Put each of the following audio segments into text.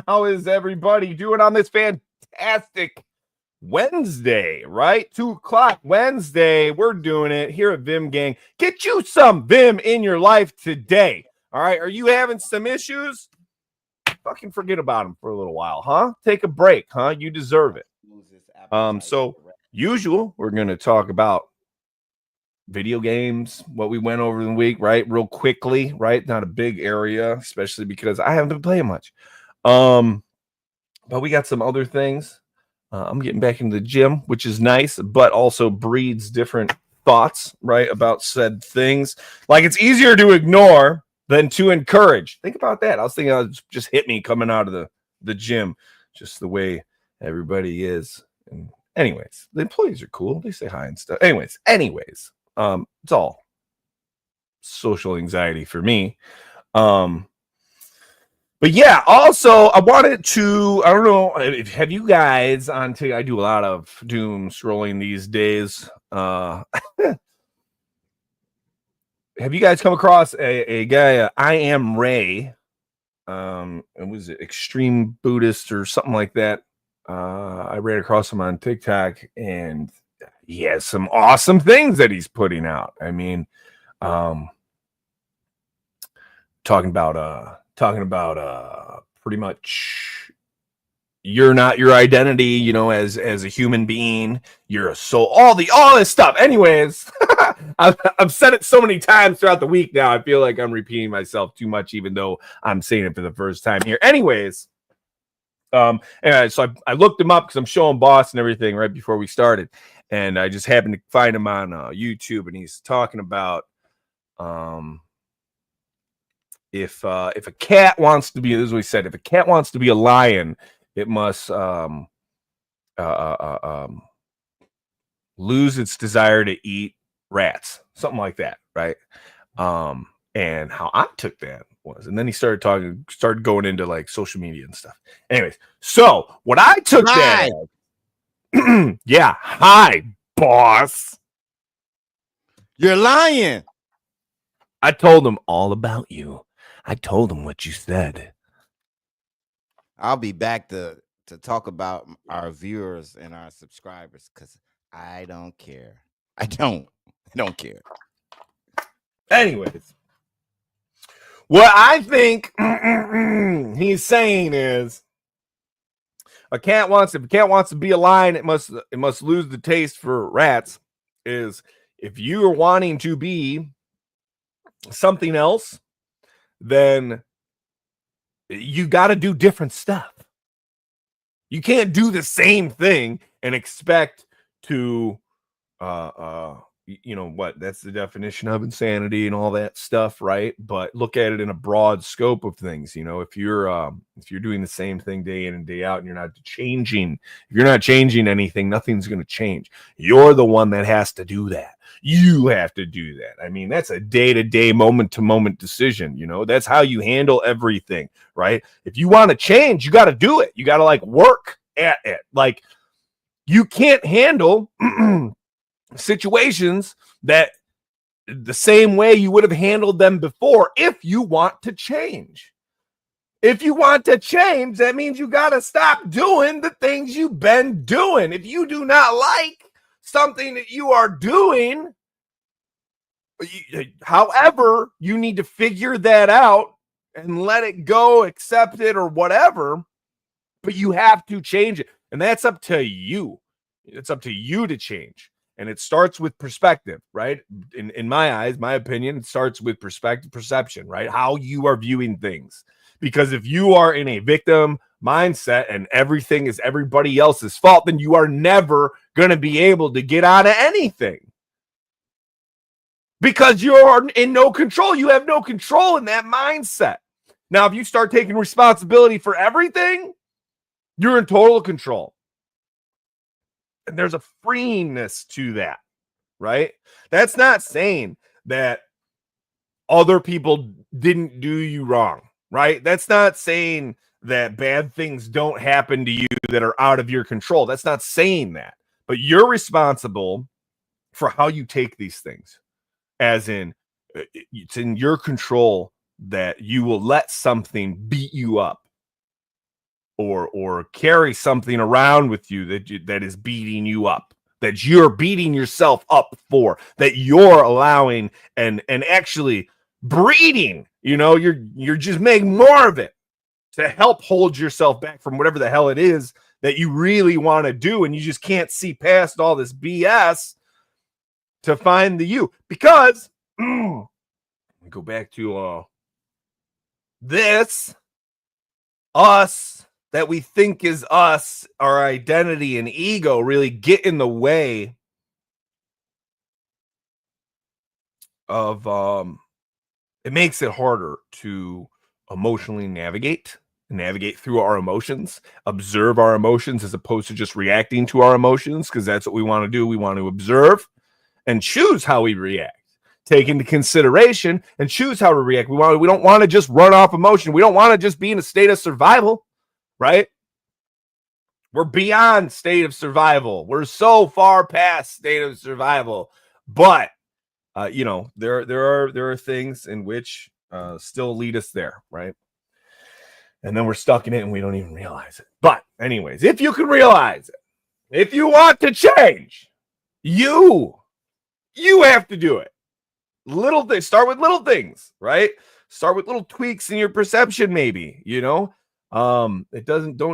How is everybody doing on this fantastic Wednesday, right? 2 o'clock Wednesday. We're doing it here at Vim Gang. Get you some Vim in your life today. All right. Are you having some issues? Fucking forget about them for a little while, huh? Take a break, huh? You deserve it. So usual, we're gonna talk about video games, what we went over the week, right? Real quickly, right? Not a big area, especially because I haven't been playing much. But we got some other things. I'm getting back into the gym, which is nice, but also breeds different thoughts, right? About said things. Like it's easier to ignore than to encourage. Think about that. I was thinking it just hit me coming out of the gym, just the way everybody is. And anyways, the employees are cool. They say hi and stuff. Anyways, it's all social anxiety for me. But yeah, also I wanted to, I don't know, have you guys on I do a lot of doom scrolling these days. Have you guys come across a guy, I Am Ray? It was Extreme Buddhist or something like that. I ran across him on TikTok and he has some awesome things that he's putting out. I mean, talking about pretty much you're not your identity, you know, as a human being, you're a soul, all this stuff. Anyways, I've said it so many times throughout the week now. I feel like I'm repeating myself too much, even though I'm saying it for the first time here. Anyways, anyway, so I looked him up because I'm showing boss and everything right before we started, and I just happened to find him on YouTube, and he's talking about if a cat wants to be, this is what he said, if a cat wants to be a lion, it must lose its desire to eat rats, something like that, right? And how I took that was, and then he started going into like social media and stuff. Anyways, so what I took that as, yeah, hi, boss. You're lying. I told him all about you. I told him what you said. I'll be back to talk about our viewers and our subscribers because I don't care. I don't care. Anyways, what I think he's saying is if a cat wants to be a lion, it must lose the taste for rats. Is if you are wanting to be something else, then you got to do different stuff. You can't do the same thing and expect to you know what, that's the definition of insanity and all that stuff, right? But look at it in a broad scope of things. You know, if you're doing the same thing day in and day out and you're not changing anything, nothing's going to change. You're the one that has to do that. You have to do that. I mean, that's a day-to-day, moment-to-moment decision. You know, that's how you handle everything, right? If you want to change, you got to do it. You got to like work at it. Like you can't handle situations that the same way you would have handled them before if you want to change. If you want to change, that means you got to stop doing the things you've been doing. If you do not like something that you are doing, however, you need to figure that out and let it go, accept it, or whatever. But you have to change it. And that's up to you. It's up to you to change. And it starts with perspective, right? In my eyes, my opinion, it starts with perspective, perception, right? How you are viewing things. Because if you are in a victim mindset and everything is everybody else's fault, then you are never going to be able to get out of anything. Because you're in no control. You have no control in that mindset. Now, if you start taking responsibility for everything, you're in total control. And there's a freeness to that, right? That's not saying that other people didn't do you wrong, right? That's not saying that bad things don't happen to you that are out of your control. That's not saying that. But you're responsible for how you take these things. As in, it's in your control that you will let something beat you up. or carry something around with you that is beating you up, that you're beating yourself up for, that you're allowing and actually breeding. You're just making more of it to help hold yourself back from whatever the hell it is that you really want to do, and you just can't see past all this BS to find the you. Because go back to this us that we think is us, our identity and ego really get in the way of it makes it harder to emotionally navigate through our emotions, observe our emotions as opposed to just reacting to our emotions, because that's what we want to do. We want to observe and choose how we react, take into consideration and choose how to react. We don't want to just run off emotion. We don't want to just be in a state of survival, right? We're beyond state of survival. We're so far past state of survival. But there are things in which still lead us there, right? And then we're stuck in it and we don't even realize it. But anyways, if you can realize it, if you want to change, you have to do it. Little things. Start with little things, right? Start with little tweaks in your perception, maybe. Don't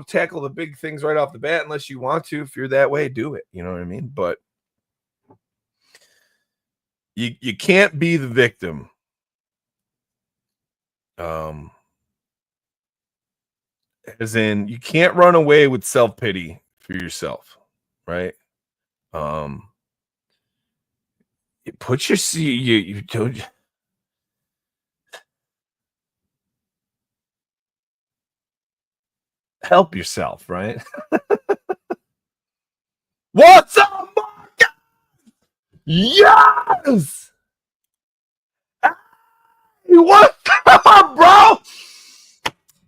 tackle the big things right off the bat unless you want to. If you're that way, do it. You know what I mean? But you can't be the victim. As in, you can't run away with self-pity for yourself, right? You put your you don't help yourself, right? What's up, Mark? Yes. Hey, what's up, bro?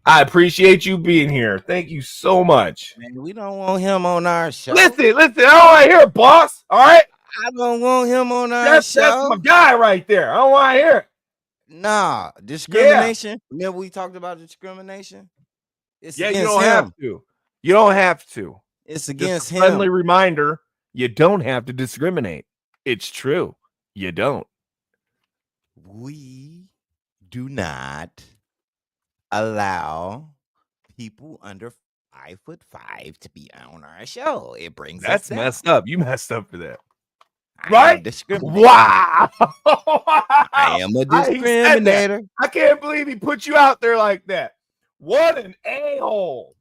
I appreciate you being here. Thank you so much. Man, we don't want him on our show. Listen. I don't want to hear it, boss. All right. I don't want him on our show. That's my guy right there. I don't want to hear it. Nah, discrimination. Yeah. Remember we talked about discrimination? It's against you don't him. Have to. You don't have to. It's against him. Friendly reminder, you don't have to discriminate. It's true. You don't. We do not allow people under 5'5" to be on our show. It brings that's us down. Messed up. You messed up for that. Right? Wow. I am a discriminator. I can't believe he put you out there like that. What an a-hole.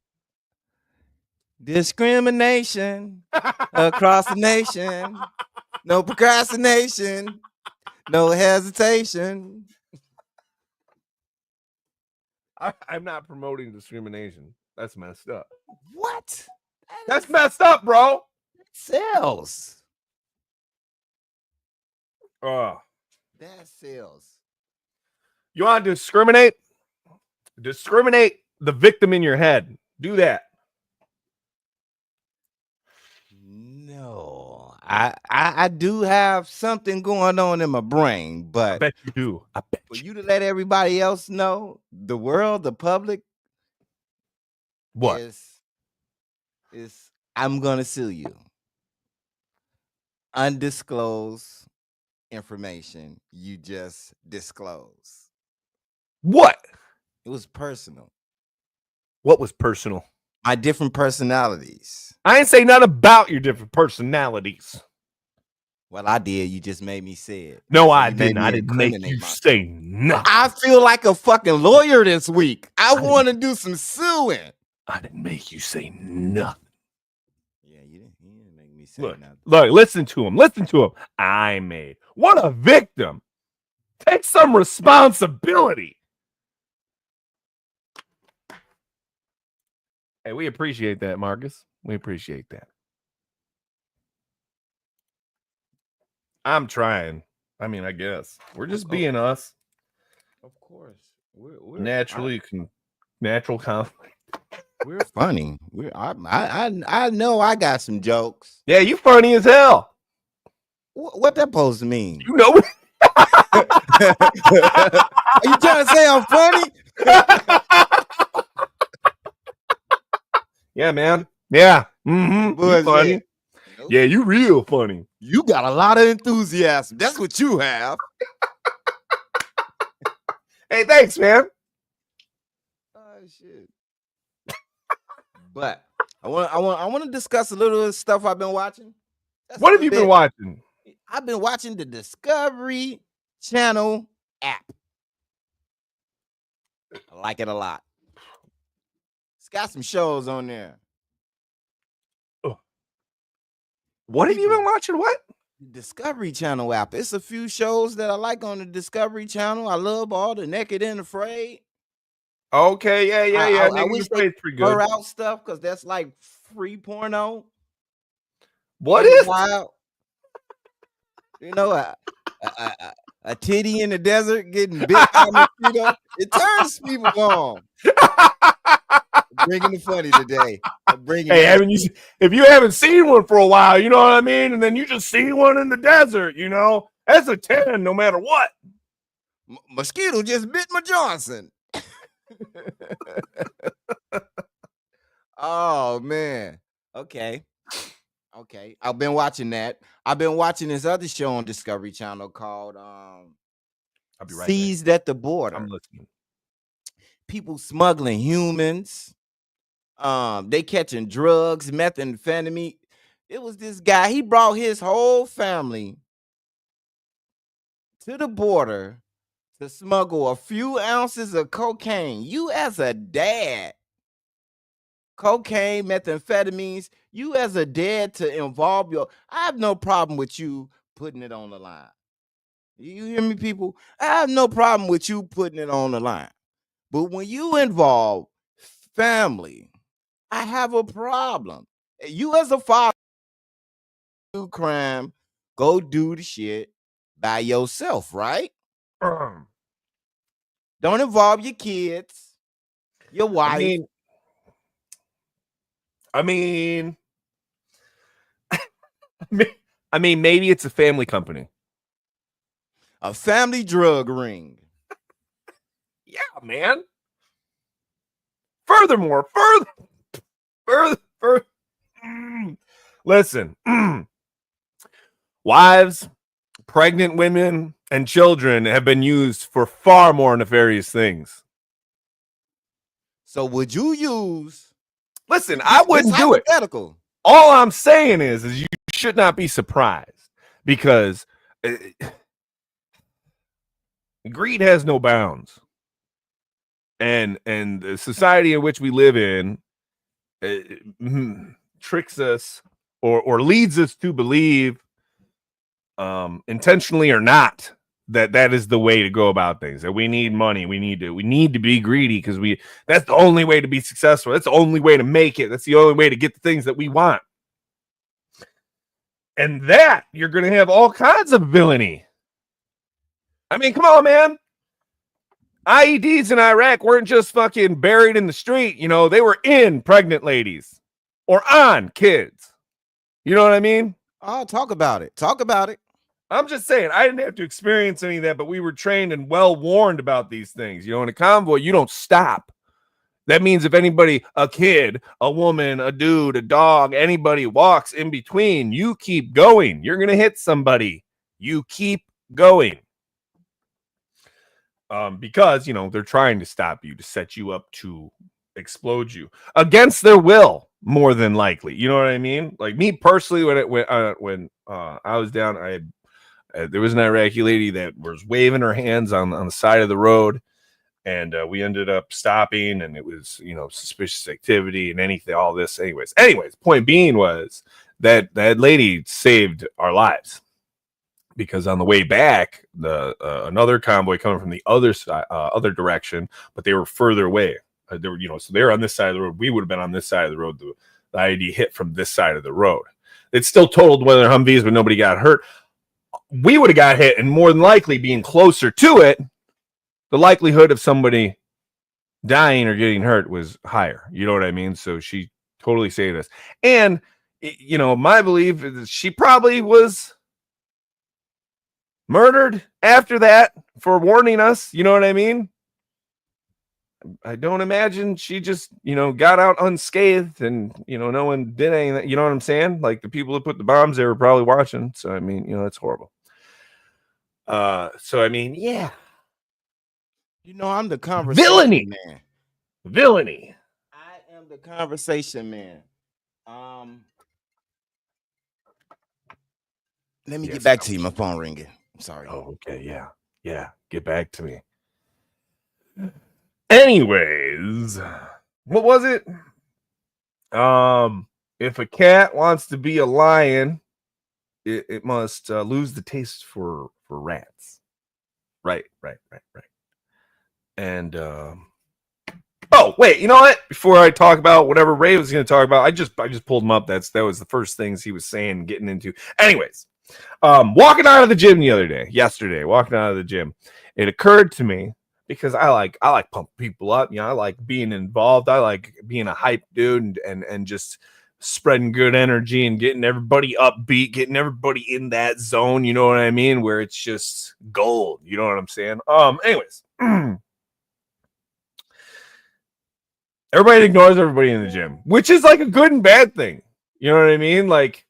Discrimination across the nation. No procrastination. No hesitation. I'm not promoting discrimination. That's messed up. What? That's messed up, bro. Sells. That sells. You want to discriminate? Discriminate the victim in your head. Do that. No, I do have something going on in my brain, but I bet you do. I bet for you to let everybody else know, the world, the public, what is I'm gonna sue you. Undisclosed information you just disclose. What? It was personal. What was personal? My different personalities. I ain't say nothing about your different personalities. Well, I did. You just made me say it. No, so I didn't. I didn't make you say nothing. I feel like a fucking lawyer this week. I want to do some suing. I didn't make you say nothing. Yeah, you didn't make me say nothing. Look, listen to him. Listen to him. I made. What a victim. Take some responsibility. Hey, we appreciate that, Marcus. We appreciate that. I'm trying. I mean, I guess we're just being us. Of course, we're naturally natural conflict. We're funny. I know I got some jokes. Yeah, you funny as hell. What that supposed to mean? You know. Are you trying to say I'm funny? Yeah, man. Yeah. You funny. Bullshit. Nope. Yeah, you real funny. You got a lot of enthusiasm. That's what you have. Hey, thanks, man. Oh shit. But I want to discuss a little of the stuff I've been watching. That's a What have little you been bit. watching? I've been watching the Discovery Channel app. I like it a lot. It's got some shows on there. What have you been watching? What? The Discovery Channel app. It's a few shows that I like on the Discovery Channel. I love all the Naked and Afraid. Okay, yeah. I Naked and wish they Afraid's pretty blur good. out stuff because that's like free porno. What Pretty is? wild. You know, a titty in the desert getting bit by a mosquito. It turns people on. Bringing the funny today. I'm bringing Hey, that. if you haven't seen one for a while, you know what I mean? And then you just see one in the desert, that's a 10 no matter what. Mosquito just bit my Johnson. Oh, man. Okay. I've been watching that. I've been watching this other show on Discovery Channel called I'll be right back. Seized at the Border. I'm listening. People smuggling humans. They catching drugs, methamphetamine. It was this guy. He brought his whole family to the border to smuggle a few ounces of cocaine. You as a dad, cocaine, methamphetamines, you as a dad to involve I have no problem with you putting it on the line. You hear me, people? I have no problem with you putting it on the line. But when you involve family, I have a problem. You as a father, do crime, go do the shit by yourself, right? Don't involve your kids, your wife. I mean, maybe it's a family company. A family drug ring. Yeah, man. Furthermore, further. Listen, wives, pregnant women, and children have been used for far more nefarious things. So would you use? Listen, I wouldn't do it. All I'm saying is you should not be surprised because greed has no bounds, and the society in which we live in tricks us or leads us to believe, intentionally or not, that is the way to go about things. That we need money, we need to be greedy because that's the only way to be successful. That's the only way to make it. That's the only way to get the things that we want. And that you're going to have all kinds of villainy. I mean, come on, man. IEDs in Iraq weren't just fucking buried in the street. They were in pregnant ladies or on kids. You know what I mean? Oh, talk about it. I'm just saying, I didn't have to experience any of that, but we were trained and well warned about these things. In a convoy, you don't stop. That means if anybody, a kid, a woman, a dude, a dog, anybody walks in between, you keep going. You're going to hit somebody. You keep going. Because, they're trying to stop you, to set you up to explode you against their will, more than likely. You know what I mean? Like me personally, when I was down, there was an Iraqi lady that was waving her hands on the side of the road. And we ended up stopping, and it was, suspicious activity and anything, all this. Anyways, point being was that lady saved our lives, because on the way back, another convoy coming from the other side, other direction, but they were further away. They were, so they were on this side of the road. We would have been on this side of the road. The IED hit from this side of the road. It still totaled one of their Humvees, but nobody got hurt. We would have got hit, and more than likely, being closer to it, the likelihood of somebody dying or getting hurt was higher. You know what I mean? So she totally saved us. And, my belief is she probably was murdered after that for warning us. You know what I mean? I don't imagine she just, got out unscathed and, no one did anything. You know what I'm saying? Like the people who put the bombs, they were probably watching. So, I mean, it's horrible. So, I mean, yeah. I'm the conversation Villainy. man. Villainy. I am the conversation man. Let me get back to you. My phone ringing. I'm sorry. Oh, okay. Yeah. Yeah. Get back to me. Anyways, what was it? If a cat wants to be a lion, it must lose the taste for rats. Right. And oh wait, you know what? Before I talk about whatever Ray was going to talk about, I just pulled him up. That was the first things he was saying, getting into. Anyways, walking out of the gym yesterday, walking out of the gym, it occurred to me, because I like pumping people up. I like being involved. I like being a hype dude and just spreading good energy and getting everybody upbeat, getting everybody in that zone. You know what I mean? Where it's just gold. You know what I'm saying? Anyways. Everybody ignores everybody in the gym, which is like a good and bad thing. You know what I mean? Like,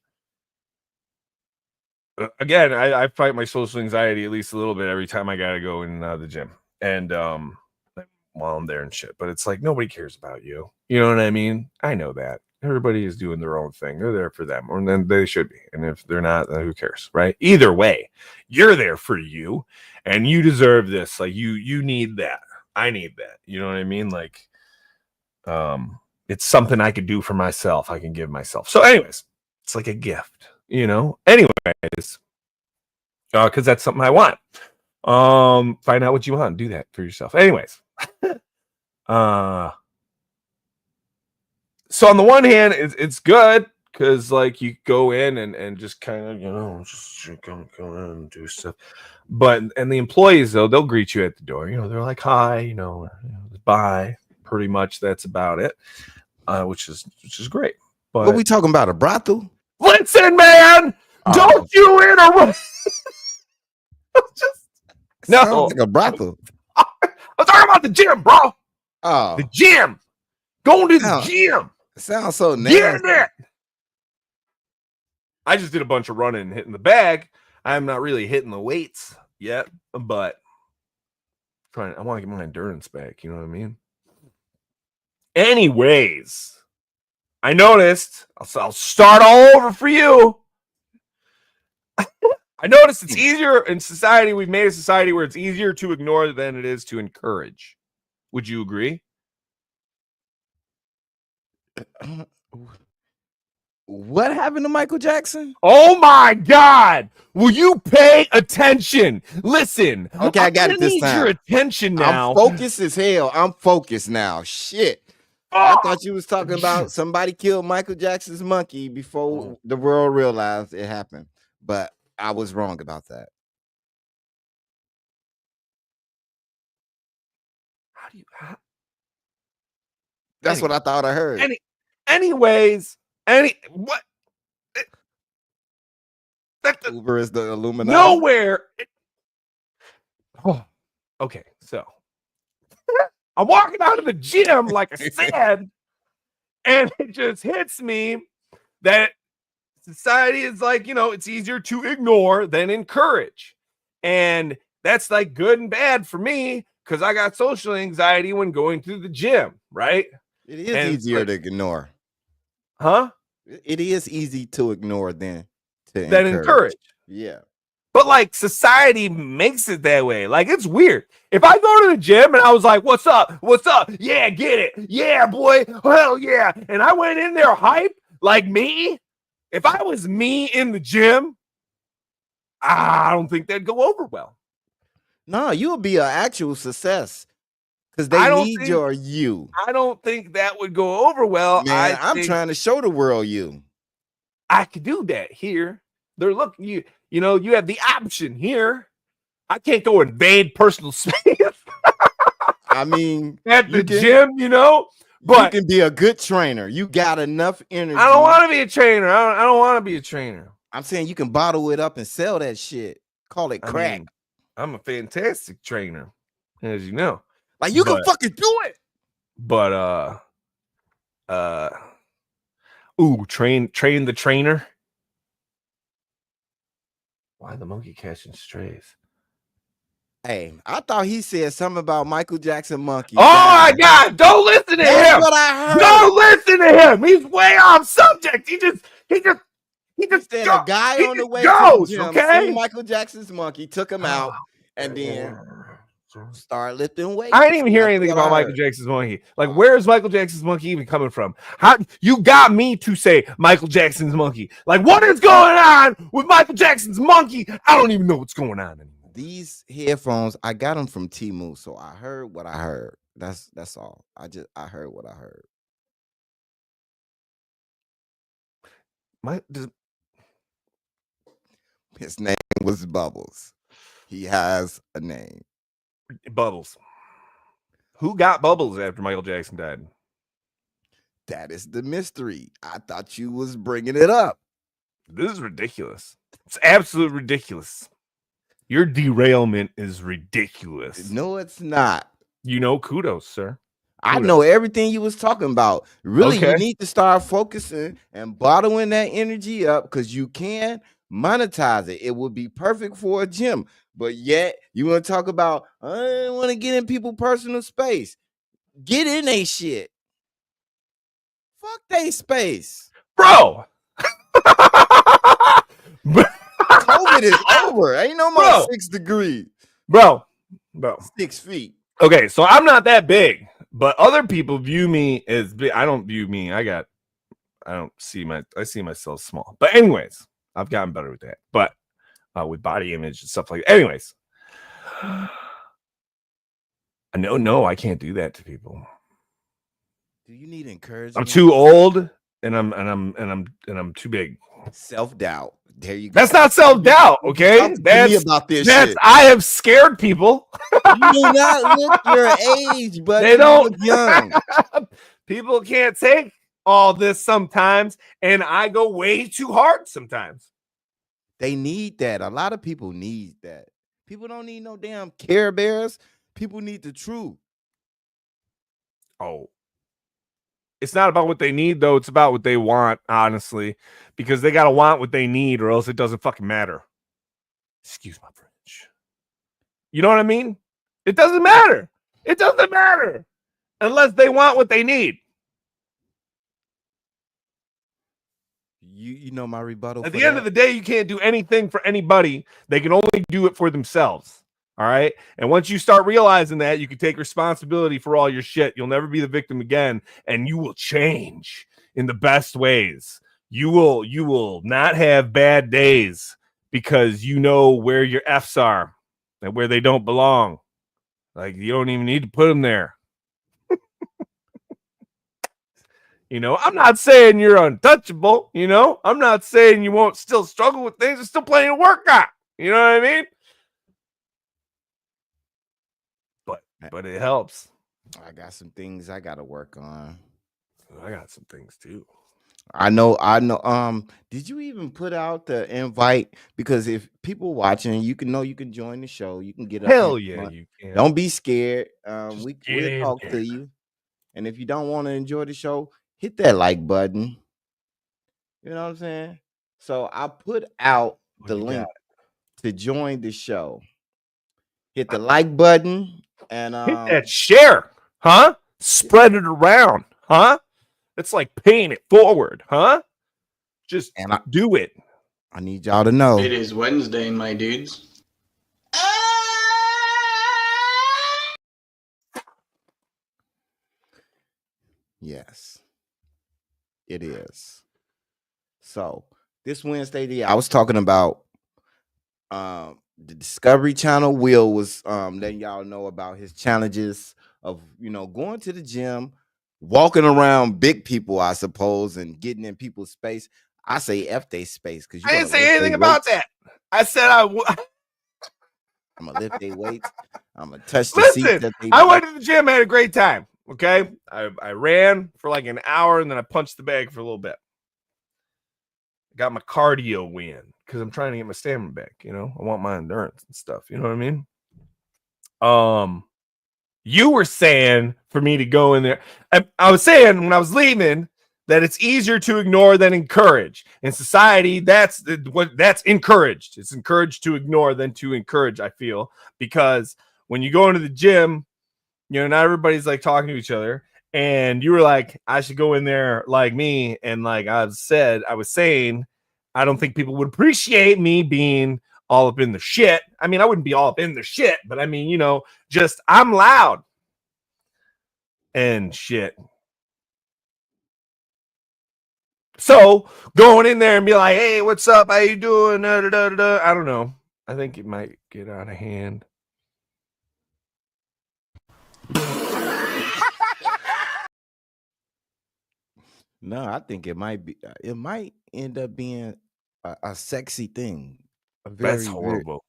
again, I fight my social anxiety at least a little bit every time I gotta go in the gym, and while I'm there and shit. But it's like nobody cares about you. You know what I mean? I know that everybody is doing their own thing. They're there for them, or then they should be. And if they're not, then who cares, right? Either way, you're there for you, and you deserve this. Like you need that. I need that. You know what I mean? Like. It's something I could do for myself. I can give myself. So anyways, it's like a gift, anyways, because that's something I want. Find out what you want, do that for yourself. Anyways, so on the one hand, it's good because like you go in and just kind of, just go in and do stuff. And the employees though, they'll greet you at the door. They're like, hi, bye. Pretty much that's about it, which is great. But what we talking about? A brothel? Listen, man, don't you interrupt. No, sounds like a brothel. I'm talking about the gym, bro. Oh, the gym. Going to the gym. It sounds so nasty. I just did a bunch of running and hitting the bag. I'm not really hitting the weights yet, but I want to get my endurance back. You know what I mean? Anyways, I noticed, I'll start all over for you. I noticed it's easier in society. We've made a society where it's easier to ignore than it is to encourage. Would you agree? What happened to Michael Jackson? Oh my God! Will you pay attention? Listen. Okay, I got it this time. Your attention now. I'm focused as hell. I'm focused now. Shit. I thought you was talking about somebody killed Michael Jackson's monkey before the world realized it happened, but I was wrong about that. That's what I thought I heard. Anyways, what? Uber is the Illuminati. Nowhere. Okay, so I'm walking out of the gym, like I said, and it just hits me that society is like, it's easier to ignore than encourage. And that's like good and bad for me because I got social anxiety when going to the gym, right? It is easier to ignore. Huh? It is easy to ignore than to encourage. Yeah. But like society makes it that way. Like it's weird. If I go to the gym and I was like, what's up? What's up? Yeah, get it. Yeah, boy. Hell yeah. And I went in there hype like me. If I was me in the gym, I don't think that'd go over well. No, you'll be an actual success because they need your you. I don't think that would go over well. Man, I'm trying to show the world you. I could do that here. They're looking you. You have the option here. I can't go invade personal space. I mean, at the gym, but you can be a good trainer. You got enough energy. I don't want to be a trainer. I don't want to be a trainer. I'm saying you can bottle it up and sell that shit. Call it crack. I'm a fantastic trainer, as you know. Like you can fucking do it. But train the trainer. Why the monkey catching strays? Hey, I thought he said something about Michael Jackson monkey. Oh my God! Don't listen to That's him. what I heard. Don't listen to him. He's way off subject. He just He said go, a guy he on the just way to the goes. gym Okay. seen Michael Jackson's monkey, took him out, and then start lifting weights. I didn't even hear That's anything what about I Michael heard. Jackson's monkey. Like, where is Michael Jackson's monkey even coming from? How you got me to say Michael Jackson's monkey? Like, what is going on with Michael Jackson's monkey? I don't even know what's going on anymore. These headphones, I got them from Temu, so I heard what I heard. That's all. I heard what I heard. His name was Bubbles. He has a name. Bubbles. Who got Bubbles after Michael Jackson died? That is the mystery. I thought you was bringing it up. This is ridiculous. It's absolutely ridiculous. Your derailment is ridiculous. No, it's not. Kudos, sir. I know everything you was talking about. Really, Okay. you need to start focusing and bottling that energy up because you can monetize it. It would be perfect for a gym. But yet, you want to talk about, I want to get in people's personal space. Get in they shit. Fuck they space. Bro. COVID is over. Ain't no more 6 degrees. Bro. 6 feet. Okay, so I'm not that big, but other people view me as big. I don't view me. I see myself small. But anyways, I've gotten better with that. But with body image and stuff like that. Anyways. No, I can't do that to people. Do you need encouragement? I'm too old and I'm too big. Self-doubt. There you go. That's not self-doubt, okay? Talk to me about this shit. I have scared people. You do not look your age, but they don't look young. People can't take all this sometimes, and I go way too hard sometimes. They need that. A lot of people need that. People don't need no damn Care Bears. People need the truth. Oh. It's not about what they need, though. It's about what they want, honestly, because they got to want what they need or else it doesn't fucking matter. Excuse my French. You know what I mean? It doesn't matter. It doesn't matter unless they want what they need. You know my rebuttal. At the end of the day, you can't do anything for anybody. They can only do it for themselves. All right. And once you start realizing that, you can take responsibility for all your shit. You'll never be the victim again. And you will change in the best ways. You will not have bad days because you know where your F's are and where they don't belong. Like, you don't even need to put them there. I'm not saying you're untouchable. I'm not saying you won't still struggle with things. There's still plenty to work on. You know what I mean? But it helps. I got some things I got to work on. I got some things too. I know. Did you even put out the invite? Because if people watching, you can join the show. You can get up. Hell yeah, you can. Don't be scared. We'll talk there to you. And if you don't want to enjoy the show, hit that like button. You know what I'm saying? So I put out the link to join the show. Hit the like button and hit that share, huh? Spread it around, huh? It's like paying it forward, huh? Just do it. I need y'all to know. It is Wednesday, my dudes. Yes, it is. So this Wednesday, I was talking about the Discovery Channel. Will was letting y'all know about his challenges of going to the gym, walking around big people, I suppose, and getting in people's space. I say F they space because I didn't say anything about that. I said I'm gonna lift their weights. I'm gonna touch the seats that they. I went to the gym, had a great time. Okay, I ran for like an hour and then I punched the bag for a little bit. Got my cardio win because I'm trying to get my stamina back. I want my endurance and stuff. You know what I mean? You were saying for me to go in there. I was saying when I was leaving that it's easier to ignore than encourage. In society, that's encouraged. It's encouraged to ignore than to encourage, I feel, because when you go into the gym, you know, not everybody's like talking to each other. And you were like, I should go in there like me. And like I was saying, I don't think people would appreciate me being all up in the shit. I mean, I wouldn't be all up in the shit, but I mean, you know, just I'm loud and shit. So going in there and be like, hey, what's up? How you doing? I don't know. I think it might get out of hand. No, I think it might be. It might end up being a sexy thing. That's horrible.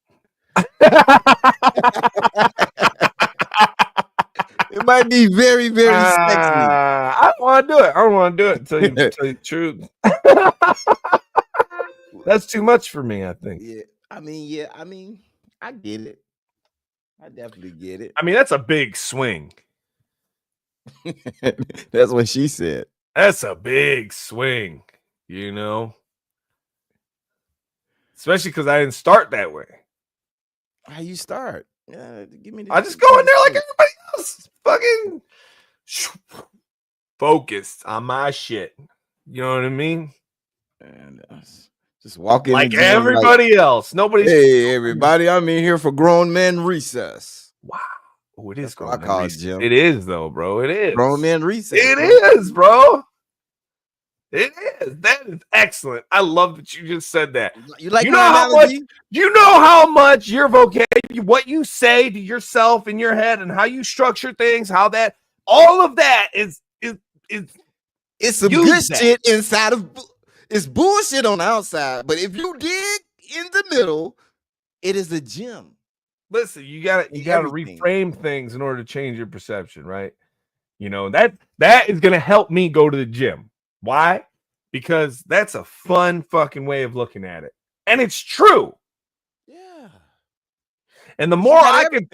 It might be very, very sexy. I don't want to do it. I don't want to do it. Tell you the truth. That's too much for me, I think. Yeah, I mean, I get it. I definitely get it. I mean, that's a big swing. That's what she said. That's a big swing, you know? Especially because I didn't start that way. How you start? Give me. I just go in there like everybody else. Fucking focused on my shit. You know what I mean? And just walk in like everybody else. Nobody's. Hey, everybody! I'm in here for grown men recess. Wow. Oh, it is grown men recess. Jim. It is though, bro. It is grown men recess. It is, bro. It is. That is excellent. I love that you just said that. You like you know how much? You know how much your vocabulary, what you say to yourself in your head, and how you structure things. How that all of that is it's some good shit inside of. It's bullshit on the outside, but if you dig in the middle, it is a gem. Listen, you gotta reframe things in order to change your perception, right? You know, that is gonna help me go to the gym. Why? Because that's a fun fucking way of looking at it. And it's true. Yeah. And the more I can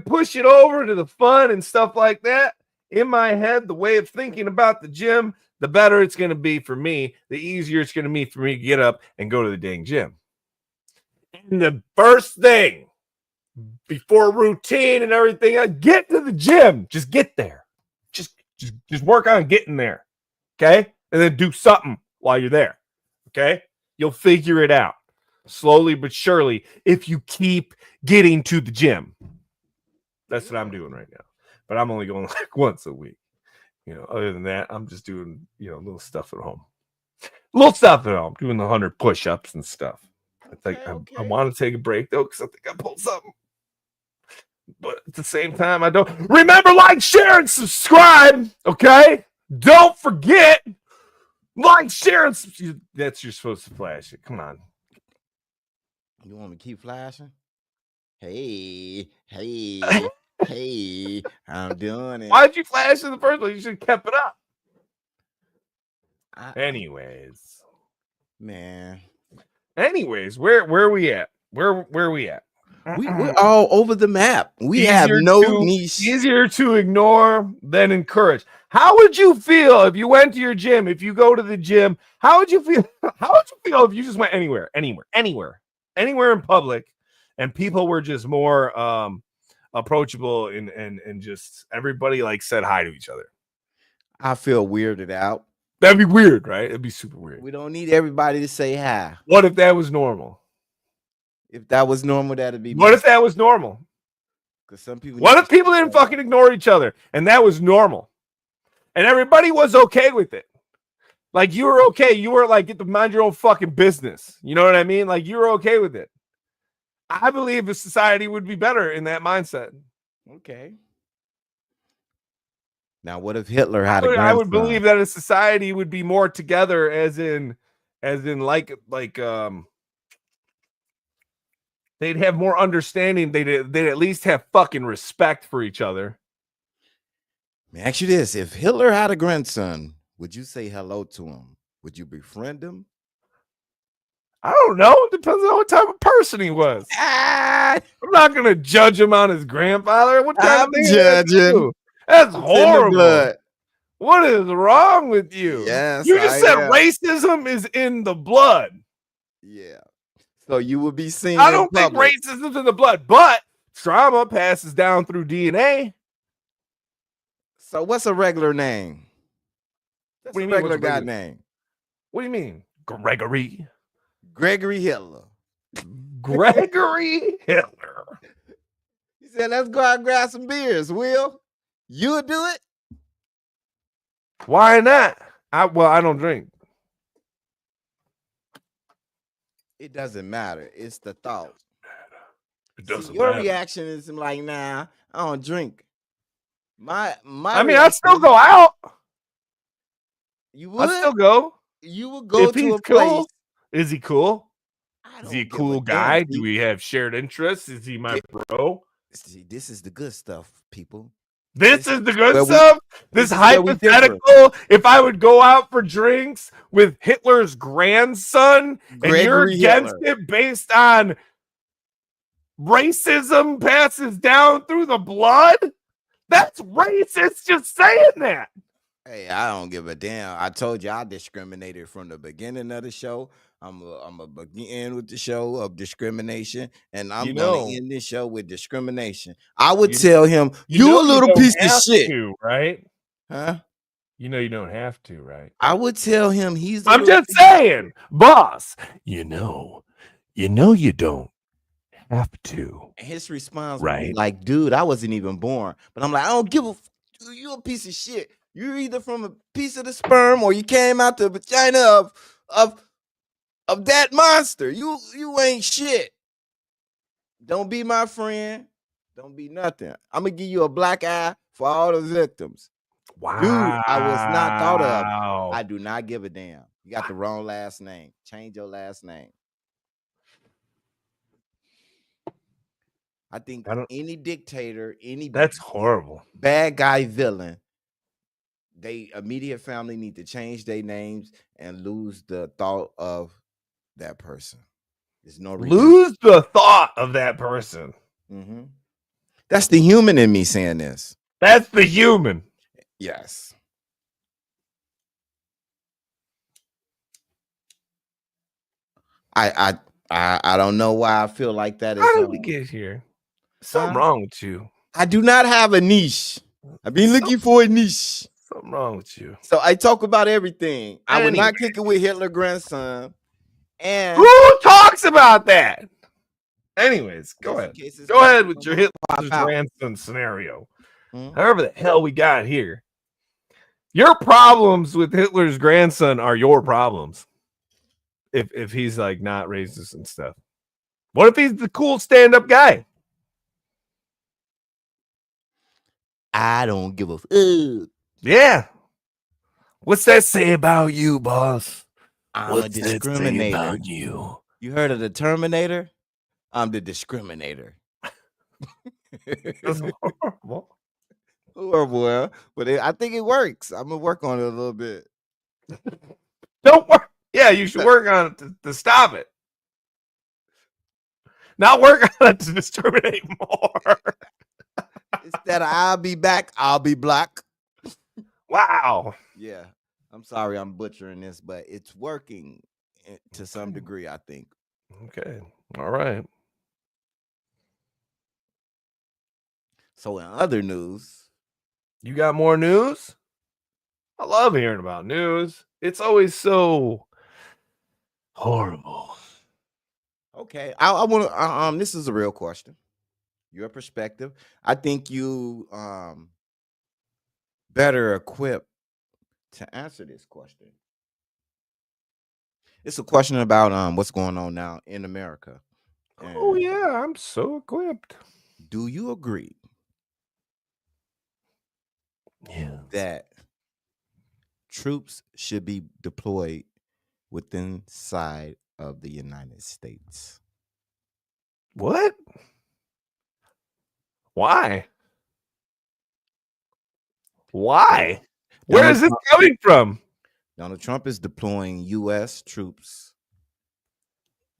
push it over to the fun and stuff like that, in my head, the way of thinking about the gym, the better it's going to be for me, the easier it's going to be for me to get up and go to the dang gym. And the first thing before routine and everything, I get to the gym. Just get there. Just work on getting there. Okay? And then do something while you're there. Okay? You'll figure it out slowly but surely if you keep getting to the gym. That's what I'm doing right now. But I'm only going like once a week. You know, other than that, I'm just doing, you know, little stuff at home. Doing the 100 push-ups and stuff. I want to take a break though, because I think I pulled something. But at the same time, I don't. Remember, like, share, and subscribe. Okay? Don't forget. Like, share, and subscribe. That's you're supposed to flash it. Come on. You want me to keep flashing? Hey, I'm doing it. Why'd you flash in the first place? You should have kept it up. Anyways, man. Anyways, where are we at? Where are we at? We're all over the map. We have no niche. Easier to ignore than encourage. How would you feel if you went to your gym? If you go to the gym, how would you feel? How would you feel if you just went anywhere in public, and people were just more approachable and just everybody like said hi to each other? I feel weirded out. That'd be weird, right? It'd be super weird. We don't need everybody to say hi. What if that was normal? If that was normal, that'd be. What if that was normal? Because some people. What if people didn't fucking ignore each other and that was normal, and everybody was okay with it? Like you were okay. You were like, get to mind your own fucking business. You know what I mean? Like you were okay with it. I believe the society would be better in that mindset. Okay. Now, what if Hitler had a grandson? I would believe that a society would be more together, as in like they'd have more understanding. They'd at least have fucking respect for each other. Let me ask you this: if Hitler had a grandson, would you say hello to him? Would you befriend him? I don't know. It depends on what type of person he was. Ah, I'm not gonna judge him on his grandfather. What kind I'm of thing is that to judging. do? That's It's in the horrible. blood. What is wrong with you? Yes, You just I said am. racism is in the blood. Yeah. So you will be seen I in don't think public. racism's in the blood, but trauma passes down through DNA. So what's a regular name? That's What do a you mean? What's regular a guy regular? name. What do you mean? Gregory. Gregory Hitler. Gregory Hitler. He said, let's go out and grab some beers, Will. You would do it? Why not? I don't drink. It doesn't matter. It's the thought. It See, doesn't your matter. reaction is like, nah, I don't drink. My I mean, I'd still reaction, go out. You I'd would? still go. You would go If to he's a place. cool, is he cool? I Is he a don't give cool damn. guy? Do we have shared interests? Is he my bro? See, this is the good stuff, people. This is the good where we- stuff. This this is where we differ. hypothetical. If I would go out for drinks with Hitler's grandson, and you're Gregory against Hitler. it based on racism passes down through the blood, that's racist. Just saying that. Hey, I don't give a damn. I told you I discriminated from the beginning of the show. I'm a begin with the show of discrimination, and I'm gonna end this show with discrimination. I would tell him, you a little piece of shit, right? huh? You don't have to, right? I would tell him he's. I'm just saying, boss. You don't have to. And his response would be Right. like, dude, I wasn't even born. But I'm like, I don't give a dude, you a piece of shit. You're either from a piece of the sperm or you came out the vagina of that monster. You ain't shit. Don't be my friend. Don't be nothing. I'm gonna give you a black eye for all the victims. Wow. Dude, I was not thought of. I do not give a damn. You got the wrong last name. Change your last name. I think any dictator, That's horrible. bad guy villain, they immediate family need to change their names and lose the thought of that person. There's no reason. Lose the thought of that person. Mm-hmm. That's the human in me saying this. That's the human. Yes. I don't know why I feel like that is. How did we get here? Something wrong with you. I do not have a niche. I've been looking for a niche. Something wrong with you. So I talk about everything. I would not kick it with Hitler grandson. And who talks about that? Anyways, go ahead. Go ahead with your Hitler's grandson scenario. However the hell we got here. Your problems with Hitler's grandson are your problems. If he's like not racist and stuff. What if he's the cool stand-up guy? I don't give a fuck. Yeah. What's that say about you, boss? I'm What's a discriminator. That say about you? You heard of the Terminator? I'm the discriminator. That's horrible. Horrible, but I think it works. I'm gonna work on it a little bit. Don't work. Yeah, you should work on it to stop it. Not work on it to discriminate more. Instead of I'll be back, I'll be black. Wow. Yeah. I'm sorry I'm butchering this, but it's working to some degree, I think. Okay. All right. So in other news, you got more news? I love hearing about news. It's always so horrible. Okay. I want to this is a real question. Your perspective. I think you better equipped to answer this question. It's a question about what's going on now in America. Oh yeah, I'm so equipped. Do you agree that troops should be deployed within side of the United States? What? Why? Why? Where is this coming from? Donald Trump is deploying U.S. troops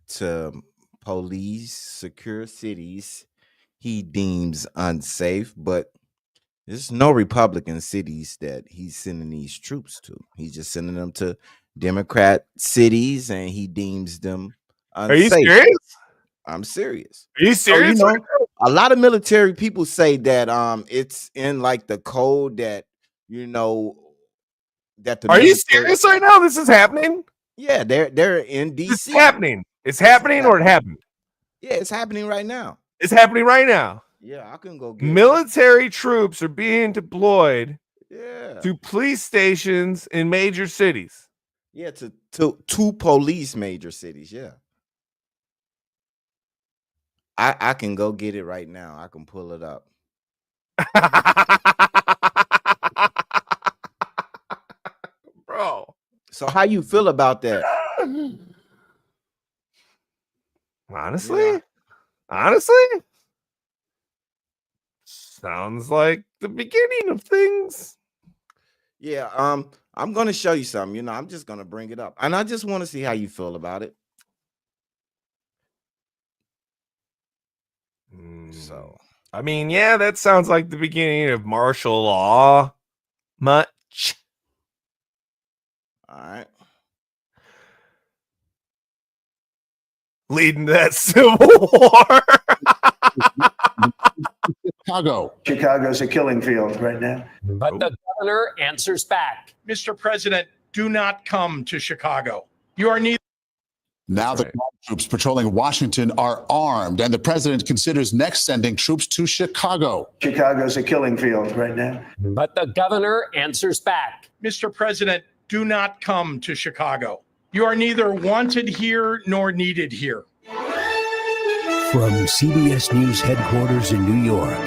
to police secure cities he deems unsafe, but there's no Republican cities that he's sending these troops to. He's just sending them to Democrat cities, and he deems them Are you unsafe. serious? I'm serious. Are you So, you serious? know, a lot of military people say that it's in like the code that, you know, that the Are you military. serious right now? This is happening. Yeah, they're in DC. This is happening. It's happening, or it happened. Yeah, it's happening right now. It's happening right now. Yeah, I can go get Military troops are being deployed Yeah. to police stations in major cities. Yeah, to police major cities. Yeah. I can go get it right now. I can pull it up. Bro. So how you feel about that? Honestly? Honestly? Sounds like the beginning of things. Yeah, I'm gonna show you something. You know, I'm just gonna bring it up, and I just want to see how you feel about it. So, I mean, yeah, that sounds like the beginning of martial law. Much. All right. Leading to that civil war. Chicago's a killing field right now. But the governor answers back. Mr. President, do not come to Chicago. You are neither. Now the troops patrolling Washington are armed, and the president considers next sending troops to Chicago. Chicago's a killing field right now. But the governor answers back. Mr. President, do not come to Chicago. You are neither wanted here nor needed here. From CBS News headquarters in New York.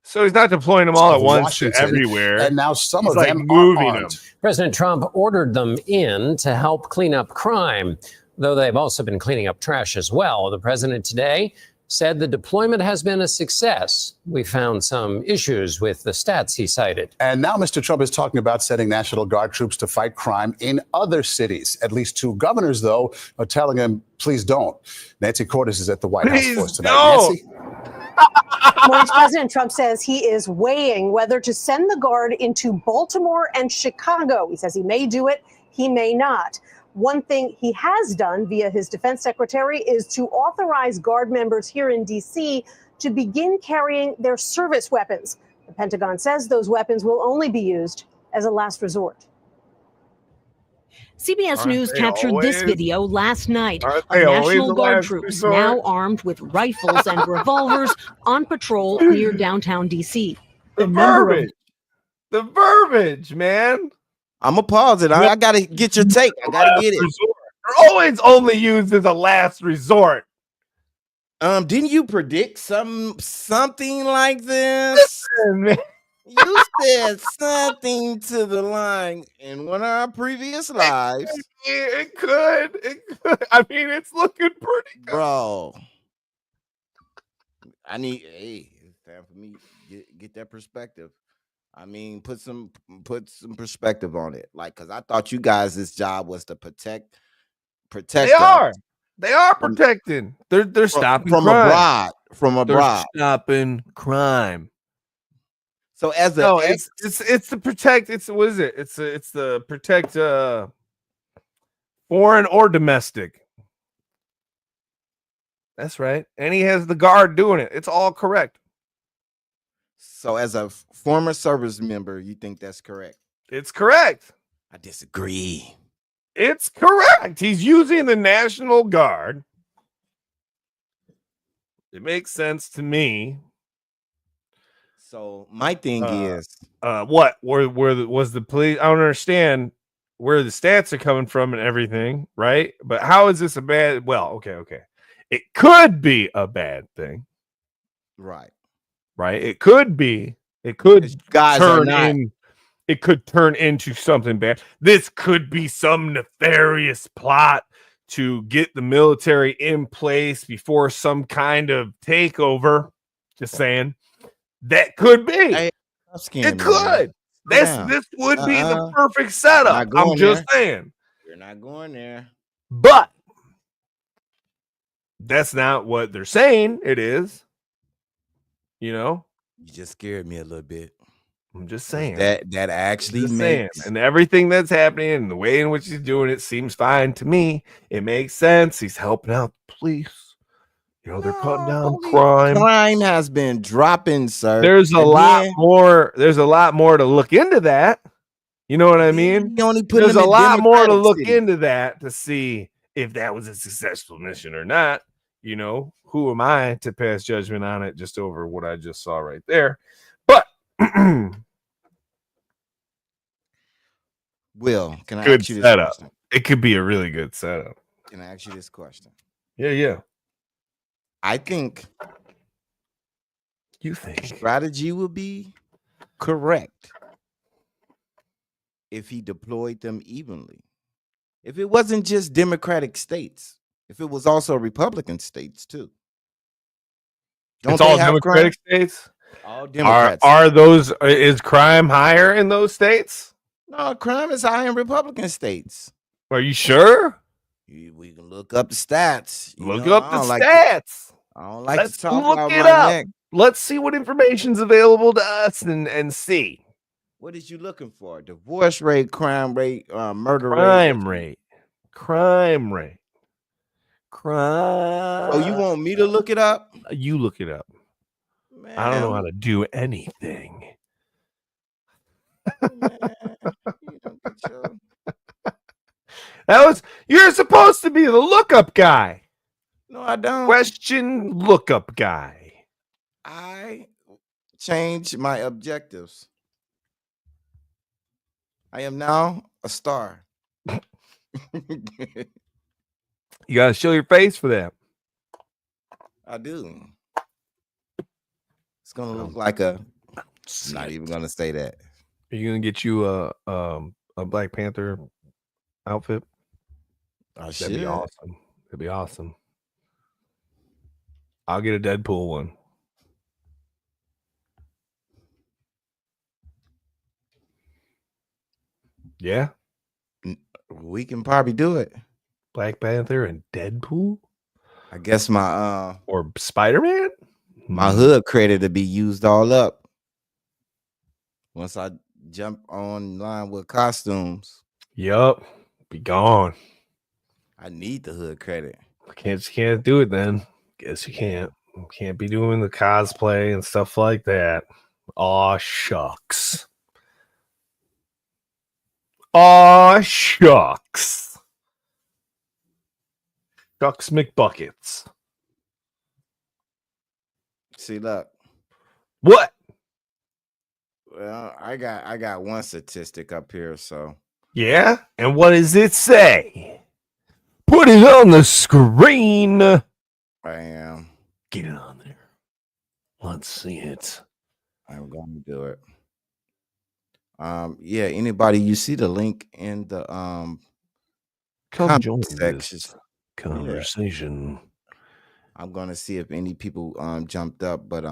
So he's not deploying them all at once Washington, everywhere. And now some He's of like them moving are them. armed. President Trump ordered them in to help clean up crime, though they've also been cleaning up trash as well. The president today said the deployment has been a success. We found some issues with the stats he cited. And now Mr. Trump is talking about sending National Guard troops to fight crime in other cities. At least 2 governors, though, are telling him, please don't. Nancy Cordes is at the White House for us tonight. Don't. Nancy? Morning's President Trump says he is weighing whether to send the Guard into Baltimore and Chicago. He says he may do it, he may not. One thing he has done via his defense secretary is to authorize Guard members here in D.C. to begin carrying their service weapons. The Pentagon says those weapons will only be used as a last resort. CBS News captured this video last night of they always National the Guard last troops resort? now armed with rifles and revolvers on patrol near downtown D.C. The verbiage, man. I'm gonna pause it. I gotta get your take. I gotta get it. They're always only used as a last resort. Didn't you predict something like this? Listen, man. You said something to the line in one of our previous lives. It could. I mean, it's looking pretty good. Bro. It's time for me to get that perspective. I mean, put some perspective on it. Like, cause I thought you guys' job was to protect. They are protecting. They're stopping from crime. abroad. From abroad. They're stopping crime. So as a no, it's to protect. It's what is it? It's the protect foreign or domestic. That's right. And he has the Guard doing it. It's all correct. So as a former service member, you think that's correct? It's correct. I disagree. It's correct. He's using the National Guard. It makes sense to me. So my thing is, what was the police? I don't understand where the stats are coming from and everything, right? But how is this a bad? Well, okay. It could be a bad thing, right? It could be. It could guys turn in. It could turn into something bad. This could be some nefarious plot to get the military in place before some kind of takeover. Just saying. That could be. Hey, it could. This would be the perfect setup. I'm just saying. You're not going there. But That's not what they're saying it is. You know, You just scared me a little bit. I'm just 'Cause saying. that actually Just saying. makes And everything that's happening and the way in which he's doing it seems fine to me. It makes sense. He's helping out the police. You know, they're cutting down crime. Crime has been dropping, sir. There's a lot more. There's a lot more to look into that. You know what I mean? He only putting There's them a in lot more to Democratic look cities. into that to see if that was a successful mission or not. You know, who am I to pass judgment on it just over what I just saw right there? But Will, can I good ask you this setup. question? It could be a really good setup. Can I ask you this question? Yeah. I think You think strategy would be correct if he deployed them evenly. If it wasn't just Democratic states, if it was also Republican states too. it's all Democratic states? All Democrats. Are those is crime higher in those states? No, crime is high in Republican states. Are you sure? We can look up the stats. Look up the stats. I don't like Let's to talk look about it my up. neck. Let's see what information's available to us and see. What is you looking for? Divorce rate, crime rate, murder Crime rate. Crime rate. Crime. Oh, you want me to look it up? You look it up. Man, I don't know how to do anything. You're supposed to be the lookup guy. No, I don't. Question lookup guy. I changed my objectives. I am now a star. You gotta show your face for that. I do. It's gonna look like a. I'm not even gonna say that. Are you gonna get you a Black Panther outfit? That'd be awesome. That'd be awesome. I'll get a Deadpool one. Yeah, we can probably do it. Black Panther and Deadpool. I guess my or Spider-Man. My hood credit to be used all up once I jump online with costumes. Yup, be gone. I need the hood credit. Can't do it then. Guess you can't. Can't be doing the cosplay and stuff like that. Aw, shucks. Aw, shucks. Shucks McBuckets. See, look. What? Well, I got one statistic up here, so. Yeah? And what does it say? Put it on the screen. I am. Get it on there. Let's see it. I'm going to do it. Yeah, anybody, you see the link in the Come join section. this conversation. Yeah. I'm gonna see if any people jumped up, but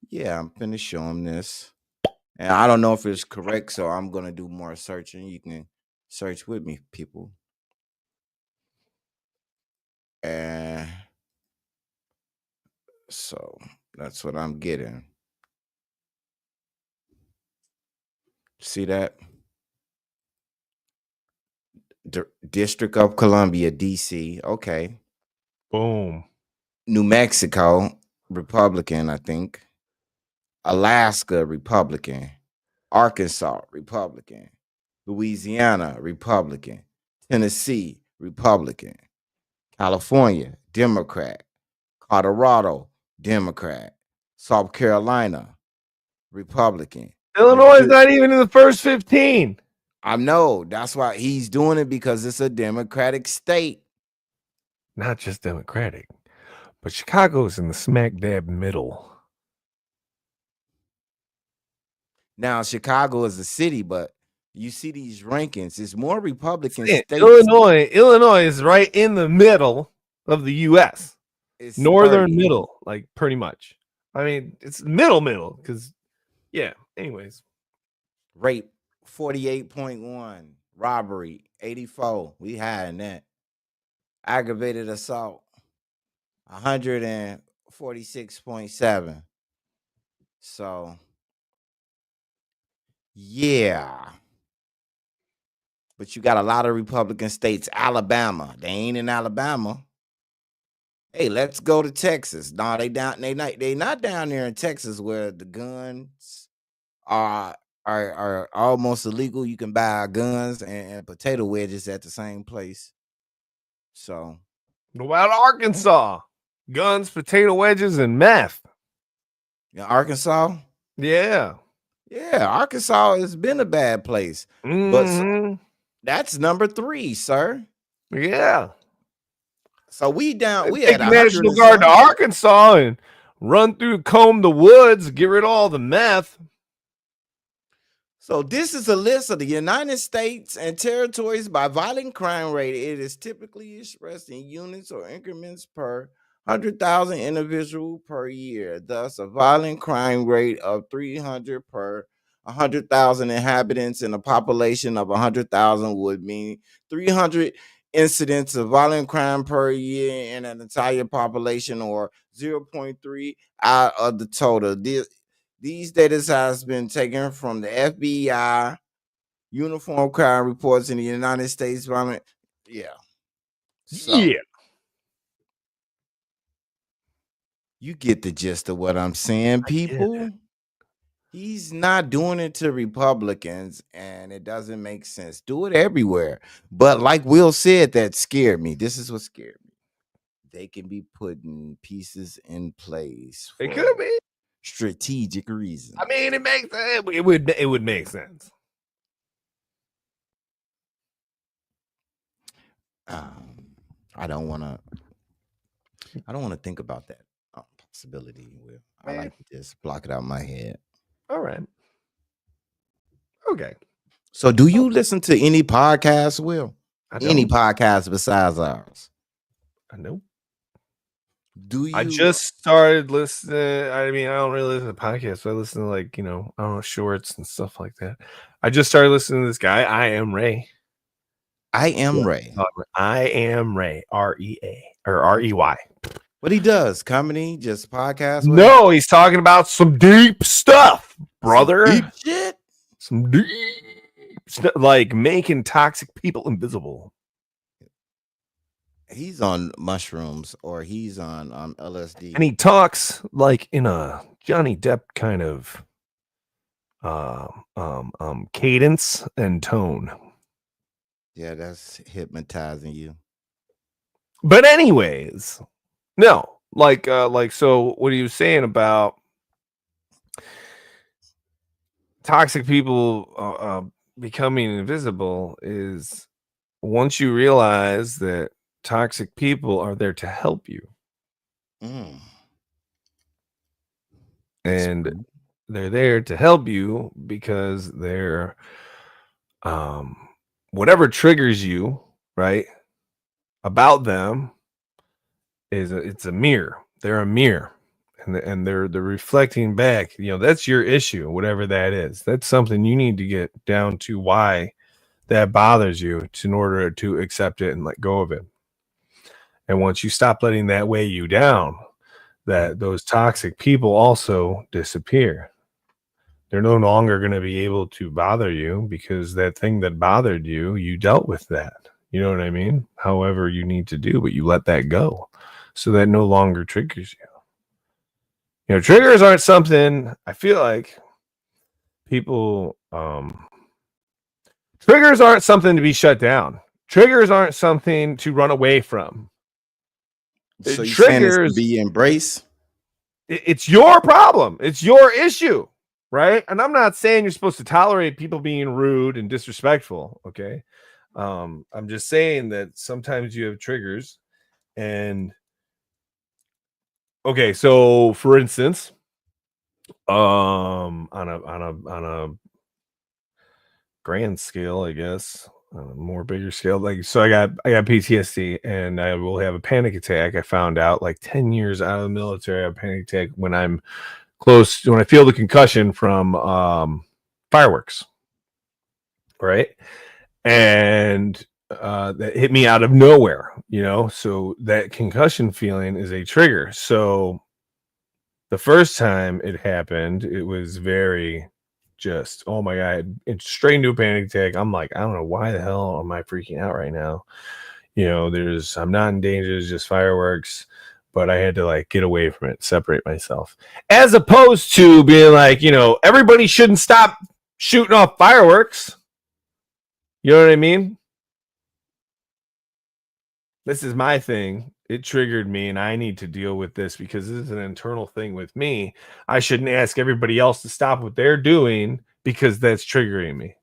yeah, I'm gonna show them this. And I don't know if it's correct, so I'm gonna do more searching. You can search with me, people. And so that's what I'm getting. See that? District of Columbia, DC. Okay. Boom. New Mexico, Republican, I think. Alaska, Republican. Arkansas, Republican. Louisiana, Republican. Tennessee, Republican. California, Democrat. Colorado, Democrat. South Carolina, Republican. Illinois is not even in the first 15. I know. That's why he's doing it, because it's a Democratic state. Not just Democratic, but Chicago's in the smack dab middle. Now, Chicago is a city, but you see these rankings. It's more Republican states. Illinois is right in the middle of the U.S. It's northern 30. middle, like pretty much. I mean, it's middle, because, yeah. Anyways, rape 48.1, robbery 84. We high in that. Aggravated assault 146.7. So, yeah. But you got a lot of Republican states. Alabama, they ain't in Alabama. Hey, let's go to Texas. No, they not down there in Texas where the guns are almost illegal. You can buy guns and potato wedges at the same place. So, What about Arkansas? Guns, potato wedges, and meth. yeah, Arkansas. Yeah. Yeah, Arkansas has been a bad place. But that's number 3, sir. Yeah. So we down. We take at the 100 National and Guard to something. Arkansas and comb the woods, get rid of all the meth. So this is a list of the United States and territories by violent crime rate. It is typically expressed in units or increments per 100,000 individual per year. Thus, a violent crime rate of 300 per 100,000 inhabitants in a population of 100,000 would mean 300 incidents of violent crime per year in an entire population, or 0.3 out of the total. These data has been taken from the FBI Uniform Crime Reports in the United States. Yeah. So, yeah. you get the gist of what I'm saying, people. He's not doing it to Republicans, and it doesn't make sense. Do it everywhere. But like Will said, that scared me. This is what scared me. They can be putting pieces in place It for could be strategic reasons. I mean, it makes it would make sense. I don't want to think about that possibility. Will I like to just block it out of my head? All right. Okay. So, do you listen to any podcasts, Will? Any don't. podcasts besides ours? I know. Do you? I just started listening. I mean, I don't really listen to podcasts. So I listen to, like, I don't know, shorts and stuff like that. I just started listening to this guy. I Am Ray. I Am Ray. I Am Ray. R-E-A or R-E-Y. What he does? Comedy? Just podcast? No, he's talking about some deep stuff, brother. Some deep shit. Some deep stuff, like making toxic people invisible. He's on mushrooms, or he's on LSD, and he talks like in a Johnny Depp kind of cadence and tone. Yeah, that's hypnotizing you. But anyways, no, so what are you saying about toxic people becoming invisible is once you realize that toxic people are there to help you. And they're there to help you because they're whatever triggers you, right, about them it's a mirror. They're a mirror, and they're reflecting back. That's your issue, whatever that is. That's something you need to get down to why that bothers you in order to accept it and let go of it. And once you stop letting that weigh you down, that those toxic people also disappear. They're no longer going to be able to bother you because that thing that bothered you, you dealt with that. You know what I mean? However you need to do, but you let that go so that no longer triggers you. Triggers aren't something, I feel like people, triggers aren't something to be shut down. Triggers aren't something to run away from. So you're saying it's to be embraced? It's your problem. It's your issue, right? And I'm not saying you're supposed to tolerate people being rude and disrespectful, okay? I'm just saying that sometimes you have triggers. And okay, so for instance, on a grand scale, I guess, more bigger scale, like, so I got PTSD and I will have a panic attack. I found out like 10 years out of the military, I have a panic attack when I'm close, when I feel the concussion from fireworks, right? And that hit me out of nowhere, you know. So that concussion feeling is a trigger. So the first time it happened, it was very just, oh my God, it's straight into a panic attack. I'm like, I don't know why the hell am I freaking out right now? You know, I'm not in danger, it's just fireworks. But I had to like get away from it, separate myself. As opposed to being like, you know, everybody shouldn't stop shooting off fireworks. You know what I mean? This is my thing. It triggered me, and I need to deal with this because this is an internal thing with me. I shouldn't ask everybody else to stop what they're doing because that's triggering me.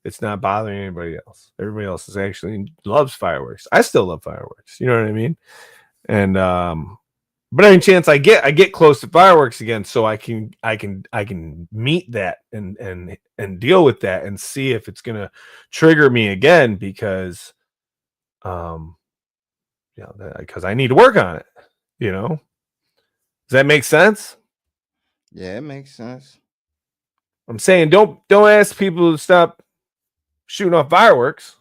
It's not bothering anybody else. Everybody else is actually loves fireworks. I still love fireworks. You know what I mean? And but any chance I get close to fireworks again, so I can meet that and deal with that and see if it's gonna trigger me again because because I need to work on it, you know. Does that make sense? Yeah, it makes sense. I'm saying don't ask people to stop shooting off fireworks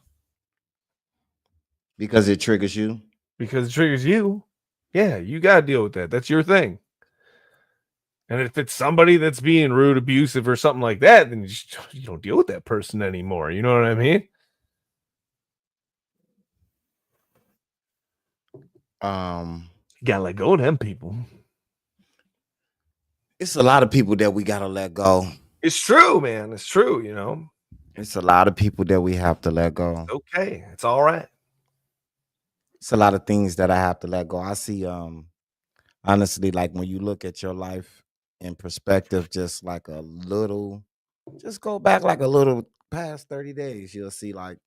Because it triggers you. because it triggers you. Yeah, you gotta deal with that. That's your thing. And if it's somebody that's being rude, abusive, or something like that, then you don't deal with that person anymore. You know what I mean? You gotta let go of them people. It's a lot of people that we gotta let go. It's true, man. It's true, you know. It's a lot of people that we have to let go. Okay, it's all right. It's a lot of things that I have to let go. I see, honestly, like when you look at your life in perspective, just go back like a little past 30 days, you'll see like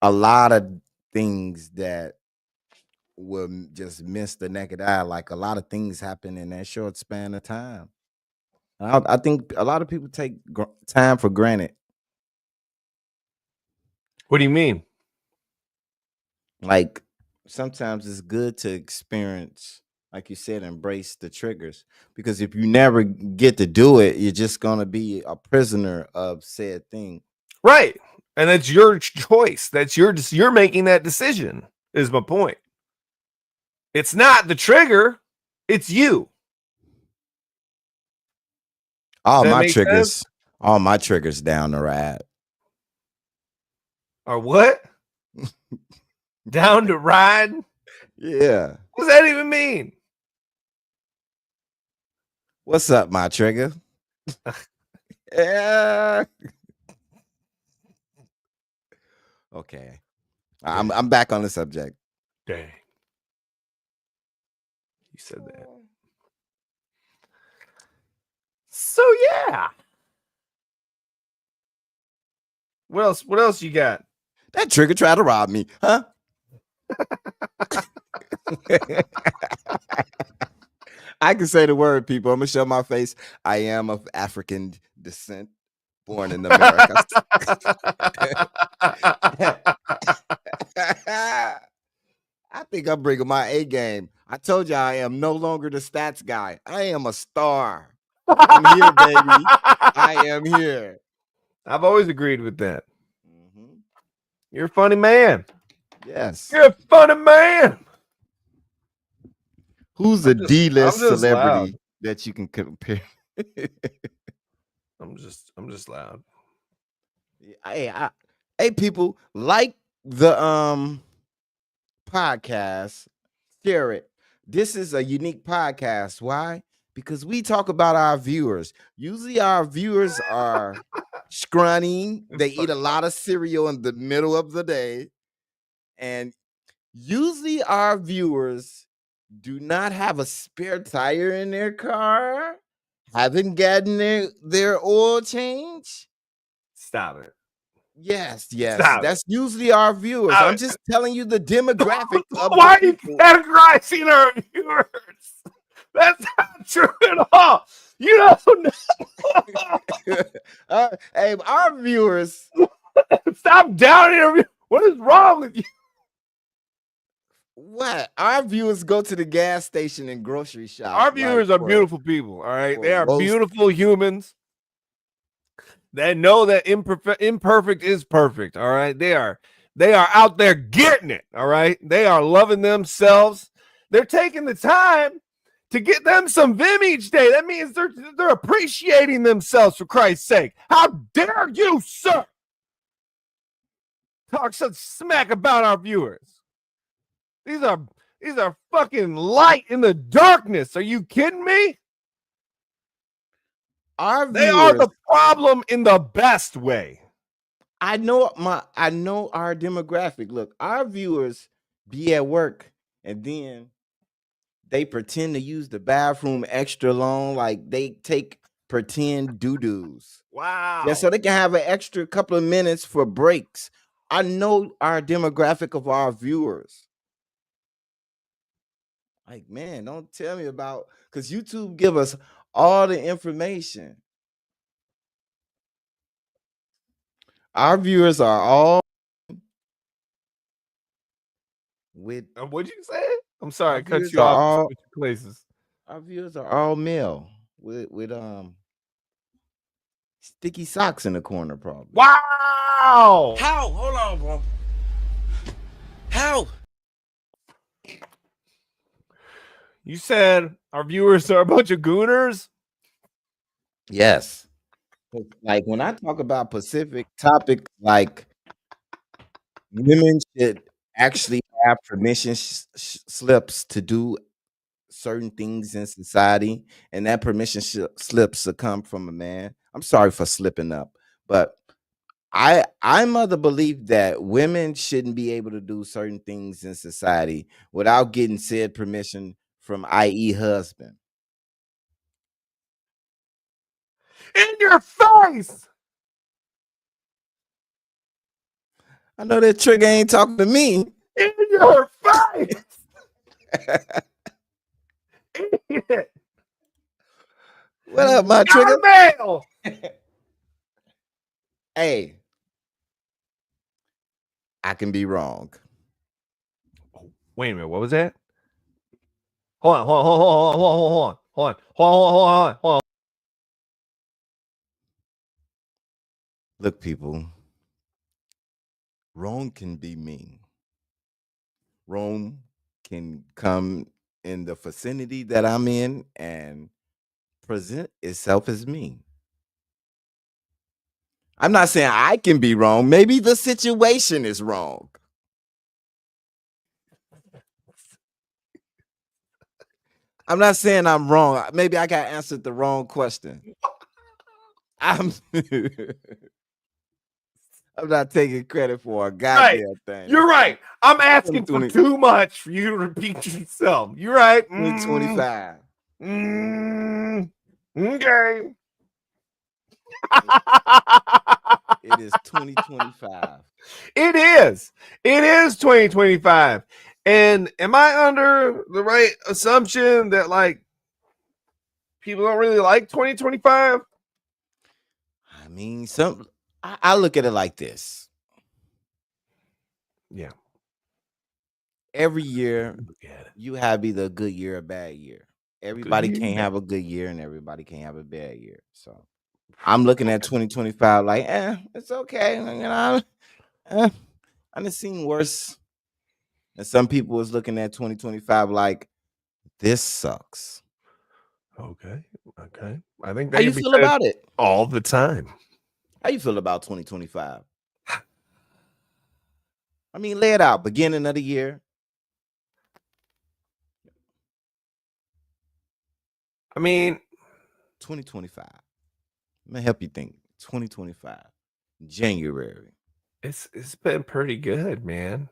a lot of things that will just miss the naked eye. Like a lot of things happen in that short span of time. I think a lot of people take time for granted. What do you mean? Like sometimes it's good to experience, like you said, embrace the triggers, because if you never get to do it, you're just gonna be a prisoner of said thing. Right. And that's your choice. You're making that decision, is my point. It's not the trigger, it's you. All my triggers down the ride. Or what? Down to ride? Yeah. What does that even mean? What's up, my trigger? Yeah. Okay. I'm back on the subject. Dang. You said that. So yeah. What else you got? That trigger tried to rob me, huh? I can say the word, people. I'm gonna show my face. I am of African descent, born in America. I think I'm bringing my A game. I told you I am no longer the stats guy. I am a star. I'm here, baby. I am here. I've always agreed with that. You're a funny man. Yes. You're a funny man. Who's a D-list celebrity loud. that you can compare? I'm just loud. Hey, people, like the podcast, share it. This is a unique podcast. Why? Because we talk about our viewers. Usually our viewers are scrawny. They eat a lot of cereal in the middle of the day. And usually our viewers do not have a spare tire in their car, haven't gotten their oil change. Stop it. Yes. Stop That's usually our viewers. Stop I'm it. just telling you the demographic of Why the are you people. categorizing our viewers? That's not true at all. You don't know. Hey, our viewers. Stop downing our viewers. What is wrong with you? What? Our viewers go to the gas station and grocery shop. Our viewers are beautiful people, all right? They are roast- beautiful humans that know that imperfect is perfect. All right. They are out there getting it. All right. They are loving themselves. They're taking the time to get them some Vim each day. That means they're appreciating themselves, for Christ's sake. How dare you, sir, talk such smack about our viewers? These are fucking light in the darkness. Are you kidding me? They are the problem in the best way. I know our demographic. Look, our viewers be at work and then they pretend to use the bathroom extra long, like they take pretend doo-doos. Wow. Yeah, so they can have an extra couple of minutes for breaks. I know our demographic of our viewers. Like, man, don't tell me about, because YouTube give us all the information. Our viewers are all with. What'd you say? I'm sorry, I cut viewers you are off. all- Switch places. Our viewers are all male with sticky socks in the corner, probably. Wow. How? Hold on, bro. How? You said our viewers are a bunch of gooners? Yes. Like when I talk about Pacific topic, like women should actually have permission slips to do certain things in society, and that permission slips to come from a man. I'm sorry for slipping up, but I'm of the belief that women shouldn't be able to do certain things in society without getting said permission from, i.e., husband. In your face. I know that Trigger ain't talking to me. In your face. Idiot. What up, my Got Trigger? mail. Hey, I can be wrong. Wait a minute. What was that? Hold on. Look, people, wrong can be mean. Wrong can come in the vicinity that I'm in and present itself as mean. I'm not saying I can be wrong. Maybe the situation is wrong. I'm not saying I'm wrong. Maybe I got answered the wrong question. I'm not taking credit for a goddamn thing. You're right. I'm asking for too much for you to repeat yourself. You're right. 2025. Okay. It is 2025. It is. It is 2025. And am I under the right assumption that like people don't really like 2025? I mean, I look at it like this. Yeah. Every year you have either a good year or a bad year. Everybody can't have a good year and everybody can't have a bad year. So I'm looking at 2025 like, it's okay. You know, I done seen worse. And some people was looking at 2025 like, this sucks. Okay. I think how you feel about it all the time. How you feel about 2025? I mean, lay it out. Beginning of the year. I mean, 2025. I'm gonna help you think. 2025, January. It's been pretty good, man.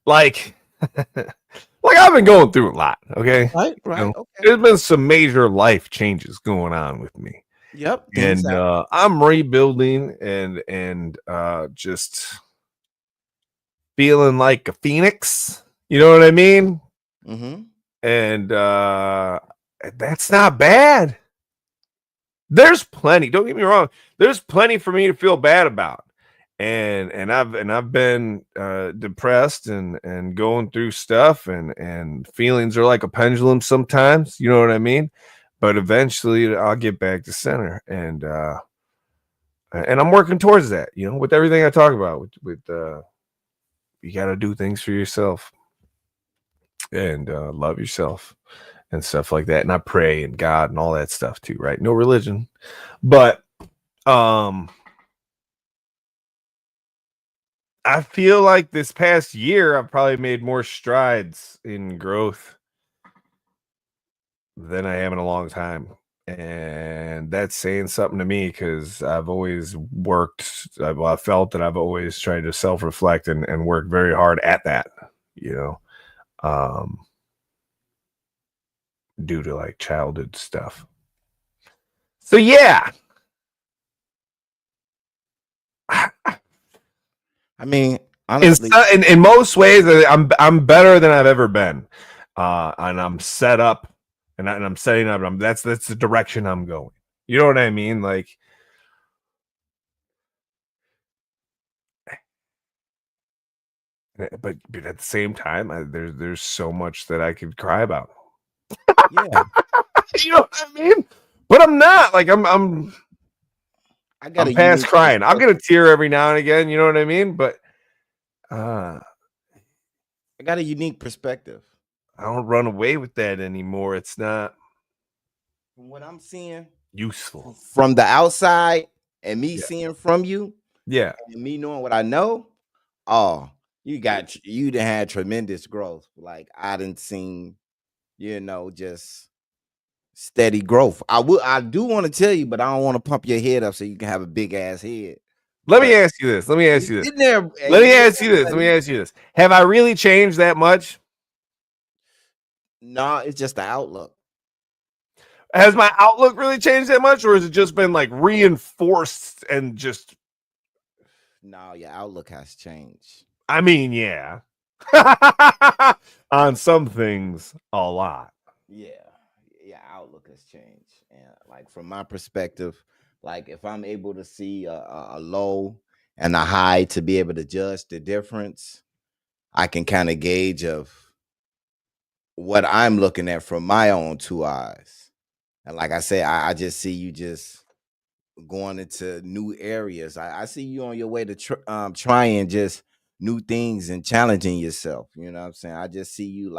Like I've been going through a lot. Okay, right. Okay. There's been some major life changes going on with me. Yep. And I'm rebuilding and just feeling like a phoenix. You know what I mean? Mm-hmm. And that's not bad. There's plenty. Don't get me wrong. There's plenty for me to feel bad about. And I've been depressed and going through stuff and feelings are like a pendulum sometimes. You know what I mean? But eventually I'll get back to center. And And I'm working towards that, with everything I talk about with you got to do things for yourself and love yourself and stuff like that. And I pray and God and all that stuff too, right? No religion, but I feel like this past year I've probably made more strides in growth than I have in a long time. And that's saying something to me because I've always worked. I felt that I've always tried to self-reflect and work very hard at that, um, due to like childhood stuff. So yeah, I mean, honestly, in most ways, I'm better than I've ever been, and I'm set up, and I'm setting up. That's the direction I'm going. You know what I mean? Like, but at the same time, there's so much that I could cry about. yeah, You know what I mean? But I'm not like I'm past crying. I'll get a tear every now and again. You know what I mean? But I got a unique perspective. I don't run away with that anymore. It's not From what I'm seeing, useful from the outside, and me seeing from you, and me knowing what I know. Oh, you done had tremendous growth. Like I didn't seen, just steady growth. I do want to tell you, but I don't want to pump your head up so you can have a big ass head. Let me ask you this. Let me ask you this. Have I really changed that much? No, it's just the outlook. Has my outlook really changed that much, or has it just been like reinforced and just? No, your outlook has changed. I mean, yeah. On some things, a lot. Yeah, outlook has changed, and like from my perspective, like if I'm able to see a low and a high to be able to judge the difference, I can kind of gauge of what I'm looking at from my own two eyes. And like I said, I just see you just going into new areas. I see you on your way to trying just new things and challenging yourself. You know what I'm saying? I just see you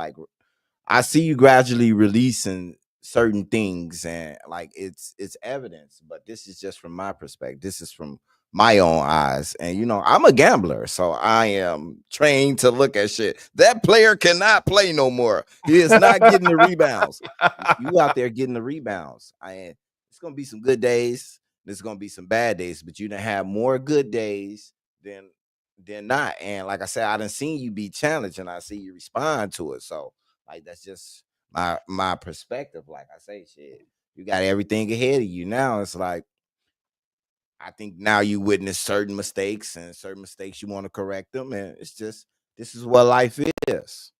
I see you gradually releasing certain things, and like it's evidence, but this is just from my perspective. This is from my own eyes. And I'm a gambler, so I am trained to look at shit. That player cannot play no more. He is not getting the rebounds. You out there getting the rebounds. It's gonna be some good days. There's gonna be some bad days, but you done have more good days than not. And like I said, I done seen you be challenged, and I see you respond to it. So like that's just my perspective. Like I say, shit, you got everything ahead of you now. It's like I think now you witness certain mistakes, and certain mistakes you want to correct them, and it's just this is what life is.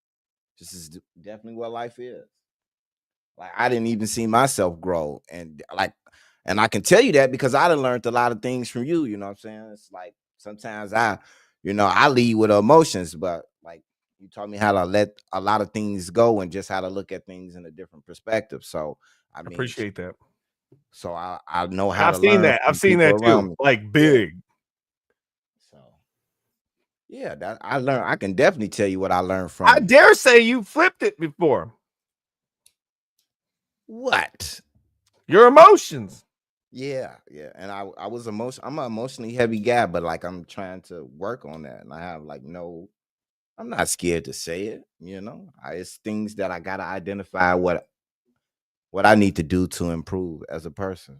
This is definitely what life is. Like I didn't even see myself grow, and I can tell you that because I done learned a lot of things from you. You know what I'm saying? It's like sometimes I lead with emotions, but like you taught me how to let a lot of things go and just how to look at things in a different perspective. So I mean, appreciate that. So I know how to I've seen learn. that. I've seen that too. Like big. So yeah, that I learned. I can definitely tell you what I learned from. I dare say you flipped it before. What? Your emotions. Yeah. And I was I'm an emotionally heavy guy, but like I'm trying to work on that. And I have I'm not scared to say it, it's things that I gotta identify what I need to do to improve as a person.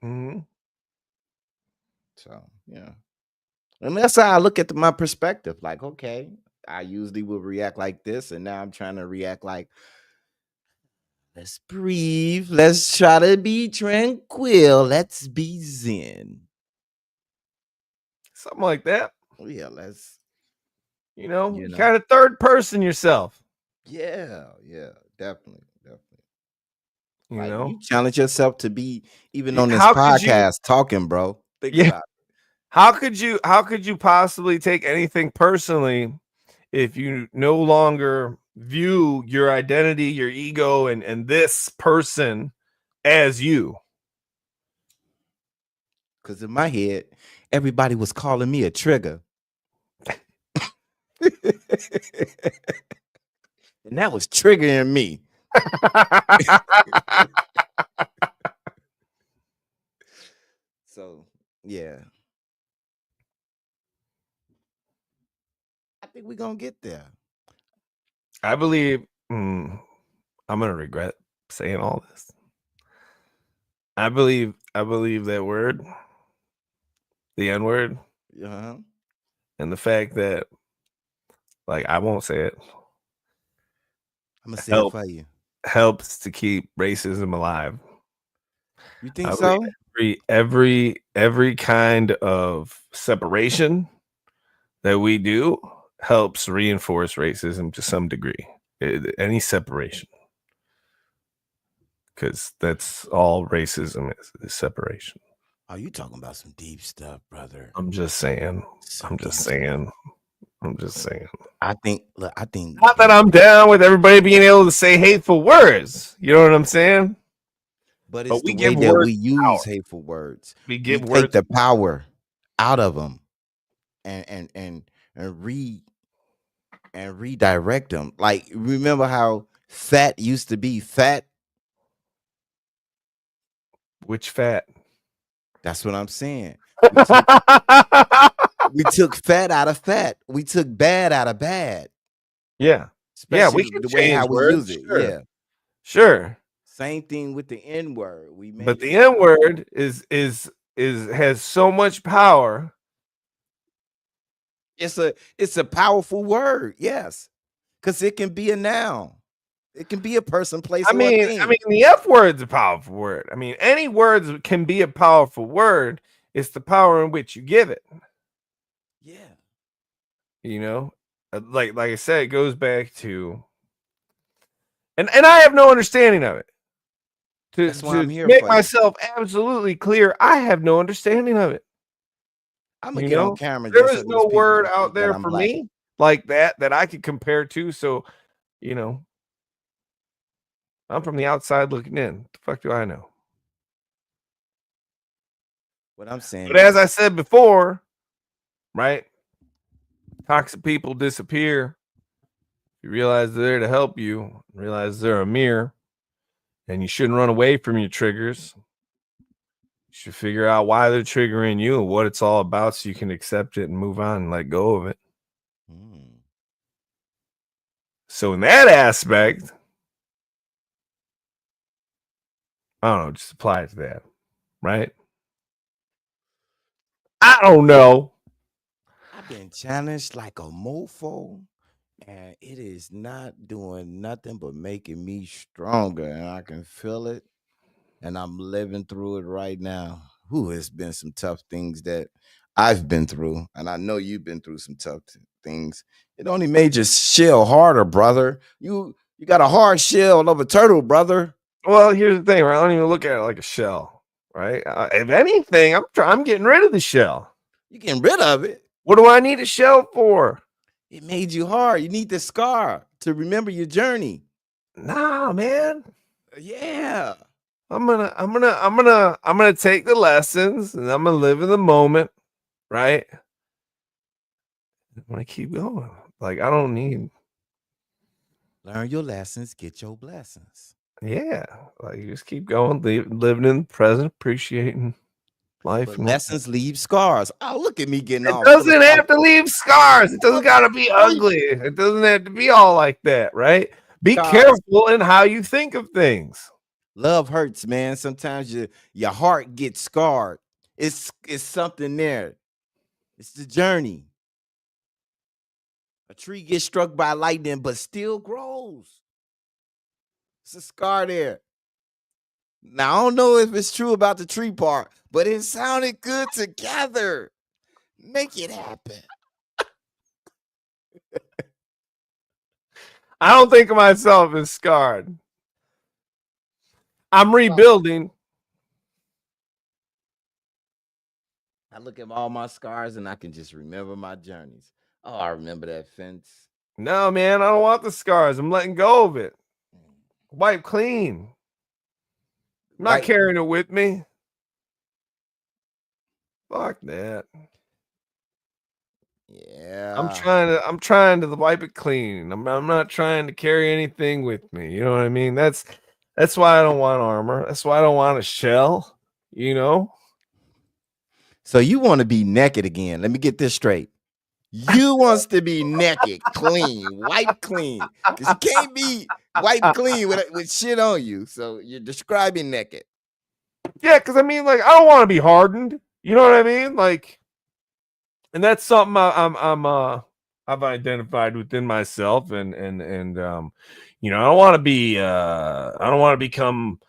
Mm-hmm. So yeah. And that's how I look at my perspective. Like, okay, I usually would react like this, and now I'm trying to react like, let's breathe. Let's try to be tranquil. Let's be zen. Something like that. Yeah, let's. Kind of third person yourself. Yeah, definitely. You challenge yourself to be even on this podcast talking, bro. Think about it. How could you possibly take anything personally if you no longer view your identity, your ego, and this person as you? Because in my head, everybody was calling me a trigger. And that was triggering me. So, yeah. I think we're going to get there. I believe I'm gonna regret saying all this. I believe that word, the N-word, Uh-huh. and the fact that, like, I won't say it. I'm going to say it for you. Helps to keep racism alive. You think so? Every kind of separation that we do helps reinforce racism to some degree. Any separation, because that's all racism is separation. Oh, you talking about some deep stuff, brother. I'm just saying. I think Not that I'm down with everybody being able to say hateful words. You know what I'm saying? but it's we the way give that words we use power. hateful words. We give take words the power out of them and redirect them. Like, remember how fat used to be fat? Which fat? That's what I'm saying. We took fat out of fat. We took bad out of bad. Yeah. Especially we can the way how change we words. use it. Sure. Yeah. Sure. Same thing with the N-word. But the N-word has so much power. It's a powerful word, yes. Because it can be a noun. It can be a person, place, or a thing. I mean, the F word's a powerful word. I mean, any words can be a powerful word. It's the power in which you give it. Yeah. You know, like I said, it goes back to, and I have no understanding of it. That's why I'm here make for myself absolutely clear, I have no understanding of it. I'm gonna get on camera. There just is so no these people word can out think that there I'm for black. me like that I could compare to. So, I'm from the outside looking in. The fuck do I know? What I'm saying. But as I said before, right? Toxic people disappear. You realize they're there to help you, realize they're a mirror, and you shouldn't run away from your triggers. You should figure out why they're triggering you and what it's all about so you can accept it and move on and let go of it. So in that aspect, I don't know, just apply it to that, right? I don't know. I've been challenged like a mofo, and it is not doing nothing but making me stronger, and I can feel it, and I'm living through it right now. It's been some tough things that I've been through, and I know you've been through some tough things. It only made your shell harder, brother. You got a hard shell of a turtle, brother. Well, here's the thing, right? I don't even look at it like a shell, right? If anything, I'm getting rid of the shell. You getting rid of it? What do I need a shell for? It made you hard. You need the scar to remember your journey. Nah, man. Yeah. I'm gonna take the lessons and I'm gonna live in the moment, right? I'm gonna keep going. Like, I don't need. Learn your lessons, get your blessings. Yeah, like, you just keep going, living in the present, appreciating life. But lessons leave scars. Oh, look at me getting It all. doesn't have to leave scars. It doesn't gotta be ugly. It doesn't have to be all like that, right? Be careful in how you think of things. Love hurts, man. Sometimes your heart gets scarred. It's something there. It's the journey. A tree gets struck by lightning, but still grows. It's a scar there. Now, I don't know if it's true about the tree part, but it sounded good together. Make it happen. I don't think of myself as scarred. I'm rebuilding. I look at all my scars and I can just remember my journeys. Oh, I remember that fence. No, man, I don't want the scars. I'm letting go of it. Wipe clean. I'm not carrying it with me. Fuck that. Yeah. I'm trying to wipe it clean. I'm not trying to carry anything with me. You know what I mean? That's why I don't want armor. That's why I don't want a shell. You know? So you want to be naked again. Let me get this straight. You wants to be naked, clean, wiped clean. Because you can't be wiped clean with shit on you. So you're describing naked. Yeah, because I mean, like, I don't want to be hardened. You know what I mean? Like, and that's something I've identified within myself, and you know, I don't want to be I don't want to become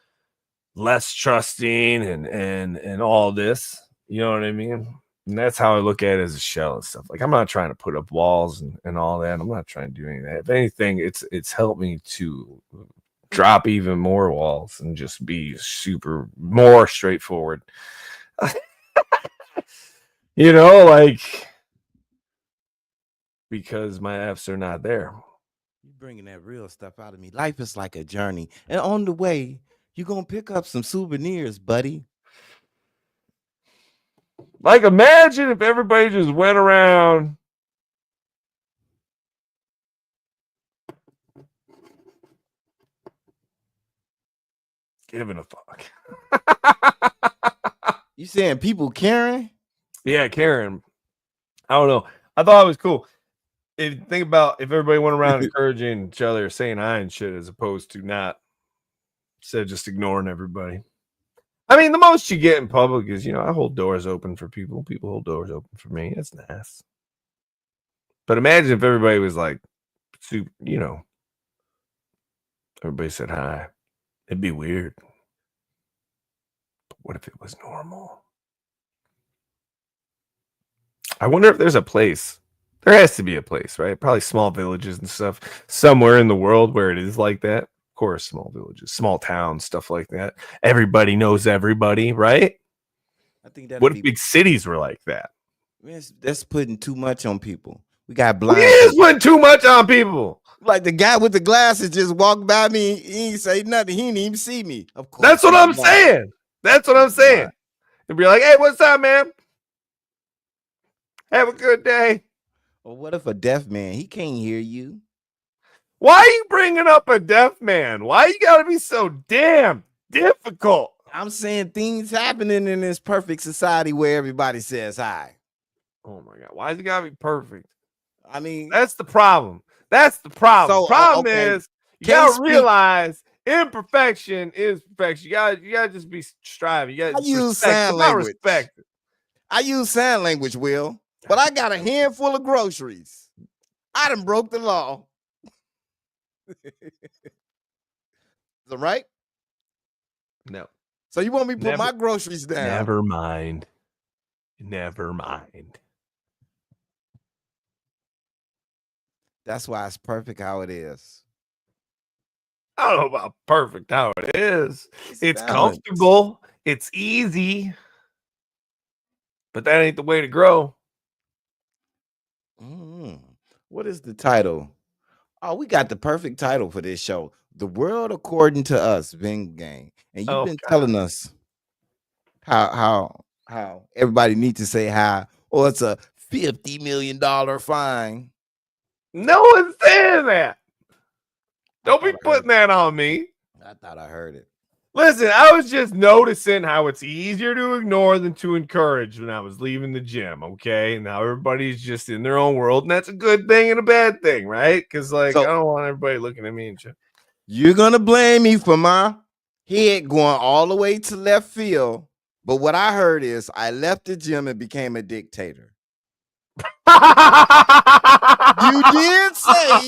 less trusting and all this. You know what I mean? And that's how I look at it as a shell and stuff. Like, I'm not trying to put up walls and all that. I'm not trying to do any of that. If anything, it's helped me to drop even more walls and just be more straightforward. You know, like, because my F's are not there. You bringing that real stuff out of me. Life is like a journey. And on the way, you're going to pick up some souvenirs, buddy. Like, imagine if everybody just went around giving a fuck. You saying people caring? Yeah, Karen. I don't know. I thought it was cool. If you think about if everybody went around encouraging each other, saying hi and shit, as opposed to not, instead of just ignoring everybody. I mean, the most you get in public is, you know, I hold doors open for people. People hold doors open for me. That's nice. But imagine if everybody was like, super, you know, everybody said hi. It'd be weird. But what if it was normal? I wonder if there's a place. There has to be a place, right? Probably small villages and stuff somewhere in the world where it is like that. Of course, small villages, small towns, stuff like that. Everybody knows everybody, right? I think that. What if big cities were like that? Man, that's putting too much on people. We got Well, blind. it is putting too much on people. Like the guy with the glasses just walked by me. He ain't say nothing. He didn't even see me. Of course. That's what I'm saying. That's what I'm saying. And be like, hey, what's up, man? Have a good day. Or what if a deaf man, he can't hear you? Why are you bringing up a deaf man? Why you gotta be so damn difficult? I'm saying things happening in this perfect society where everybody says hi. Oh my God. Why is it gotta be perfect? I mean, that's the problem. That's the problem. So, problem okay. is you gotta realize imperfection is perfection. You gotta just be striving. You gotta use sign language. Respect it. I use sign language, Will, but I got a handful of groceries. I done broke the law. Is that right? No. So you want me to put my groceries down? Never mind. Never mind. That's why it's perfect how it is. I don't know about perfect how it is. It's comfortable. It's easy. But that ain't the way to grow. What is the title? Oh, we got the perfect title for this show. The World According to Us, Bing Gang. And you've been telling us how everybody needs to say hi, or it's a $50 million fine. No one's saying that. Don't be putting that on me. I thought I heard it. Listen, I was just noticing how it's easier to ignore than to encourage when I was leaving the gym, okay? Now everybody's just in their own world, and that's a good thing and a bad thing, right? Because, like, I don't want everybody looking at me and shit. You're going to blame me for my head going all the way to left field, but what I heard is I left the gym and became a dictator. You did say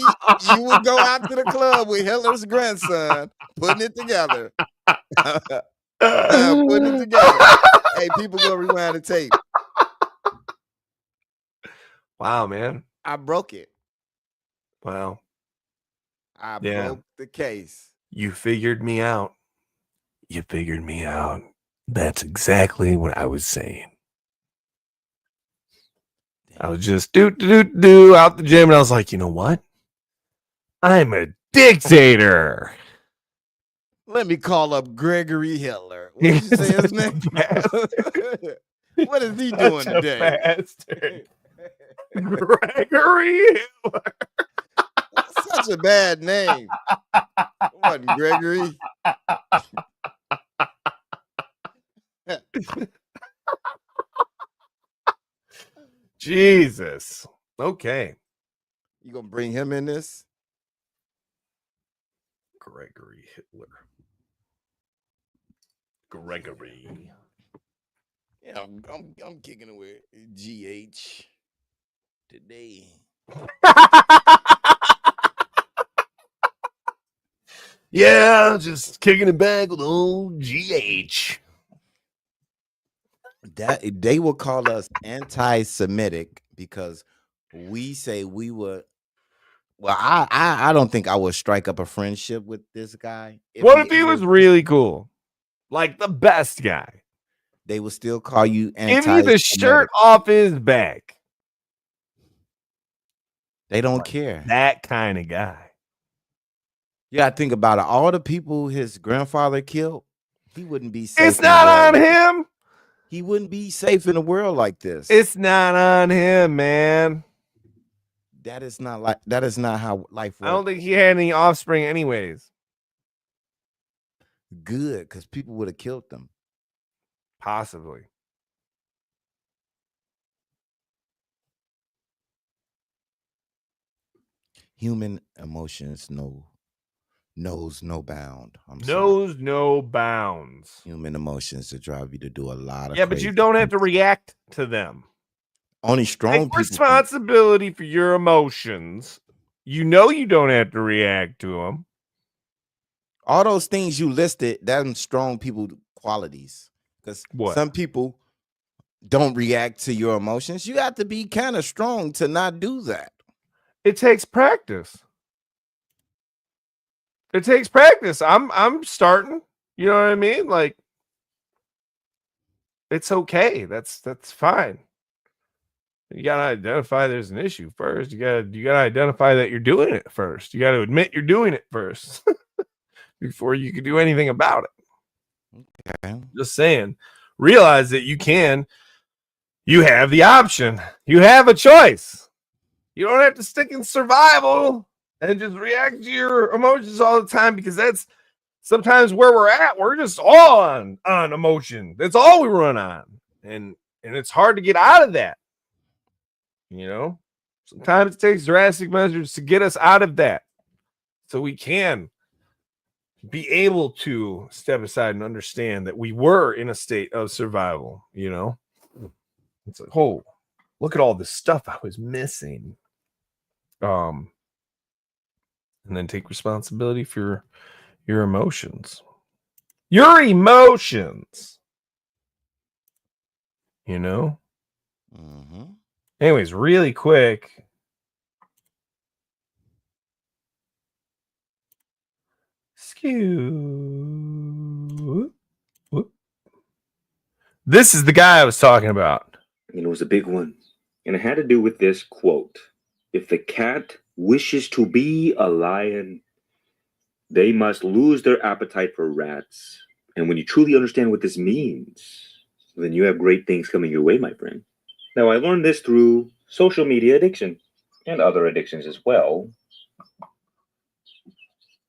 you would go out to the club with Hitler's grandson, putting it together. Putting it together. Hey, people go rewind the tape. Wow, man. I broke it. Wow. I broke the case. You figured me out. You figured me out. That's exactly what I was saying. I was just do out the gym, and I was like, you know what? I'm a dictator. Let me call up Gregory Hitler. What did you say his name? What is he doing Such a today? bastard. Gregory Hitler. Such a bad name. What, Gregory? Jesus. Okay. You gonna bring him in this? Gregory Hitler. Gregory. Yeah, I'm kicking it with GH today. Yeah, just kicking it back with old GH. That they will call us anti-Semitic because we say we were. Well, I don't think I would strike up a friendship with this guy. What if he was really cool? Like the best guy. They will still call you Give you the shirt anti-Semitic. off his back. They don't care. That kind of guy. Yeah, I think about it. All the people his grandfather killed, he wouldn't be safe. It's not on him. He wouldn't be safe in a world like this. It's not on him, man. That is not how life works. I don't think he had any offspring anyways. Good, because people would have killed them. Possibly. Human emotions knows no bound. Knows no bounds. Human emotions to drive you to do a lot of but you don't have to react to them. Only strong Take people responsibility for your emotions. You know you don't have to react to them. All those things you listed, that's strong people qualities. Because some people don't react to your emotions. You have to be kind of strong to not do that. It takes practice. It takes practice. I'm starting. You know what I mean? Like, it's okay. That's fine. You gotta identify there's an issue first. You gotta identify that you're doing it first. You gotta admit you're doing it first before you can do anything about it. Okay. Just saying. Realize that you can. You have the option. You have a choice. You don't have to stick in survival and just react to your emotions all the time, because that's sometimes where we're at. We're just all on emotion. That's all we run on. And it's hard to get out of that. You know, sometimes it takes drastic measures to get us out of that, so we can be able to step aside and understand that we were in a state of survival. You know, it's like, oh, look at all this stuff I was missing. And then take responsibility for your emotions. Your emotions. You know? Mm-hmm. Anyways, really quick. This is the guy I was talking about. And it was a big one. And it had to do with this quote. If the cat wishes to be a lion, they must lose their appetite for rats. And when you truly understand what this means, then you have great things coming your way, my friend. Now, I learned this through social media addiction and other addictions as well.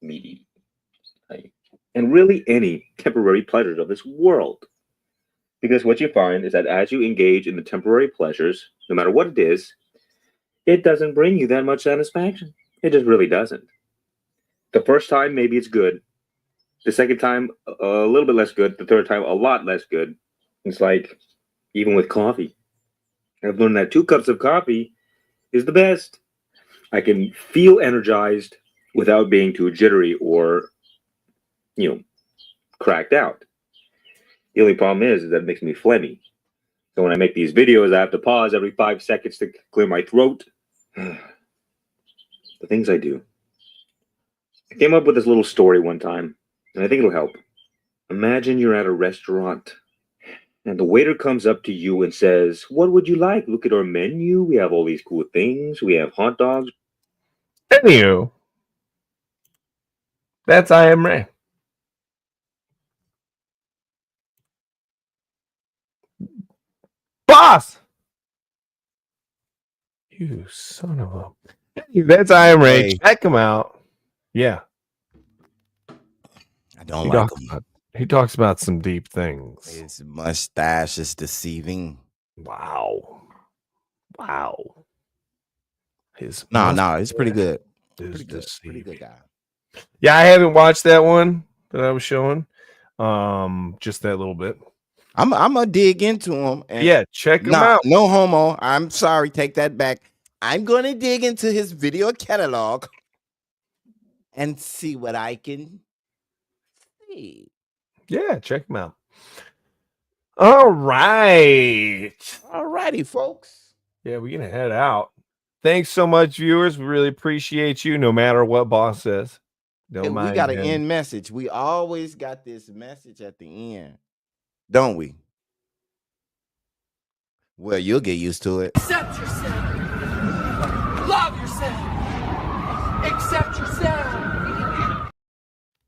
Media. And really any temporary pleasures of this world. Because what you find is that as you engage in the temporary pleasures, no matter what it is, it doesn't bring you that much satisfaction. It just really doesn't. The first time, maybe it's good. The second time, a little bit less good. The third time, a lot less good. It's like, even with coffee. I've learned that 2 cups of coffee is the best. I can feel energized without being too jittery or, cracked out. The only problem is that it makes me phlegmy. So when I make these videos, I have to pause every 5 seconds to clear my throat. The things I do. I came up with this little story one time, and I think it'll help. Imagine you're at a restaurant, and the waiter comes up to you and says, "What would you like? Look at our menu. We have all these cool things. We have hot dogs." Anywho, that's I Am Ray. Boss. You son of a. That's I Am Ray. Hey. Check him out. Yeah. I don't like him. He talks about some deep things. His mustache is deceiving. Wow. His No, it's pretty good. Is Pretty good guy. Yeah, I haven't watched that one that I was showing. Just that little bit. I'm gonna dig into him. And yeah, check him out. No homo. I'm sorry, take that back. I'm gonna dig into his video catalog and see what I can see. Yeah, check him out. All right. All righty, folks. Yeah, we're gonna head out. Thanks so much, viewers. We really appreciate you, no matter what boss says. Don't mind. We got an him. end message. We always got this message at the end, don't we? Well, you'll get used to it. Accept yourself. Love yourself. Accept yourself.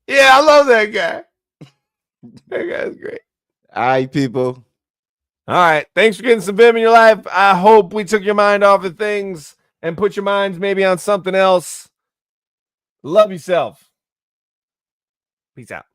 Yeah, I love that guy. That guy's great. All right, people. All right. Thanks for getting some Vim in your life. I hope we took your mind off of things and put your minds maybe on something else. Love yourself. Peace out.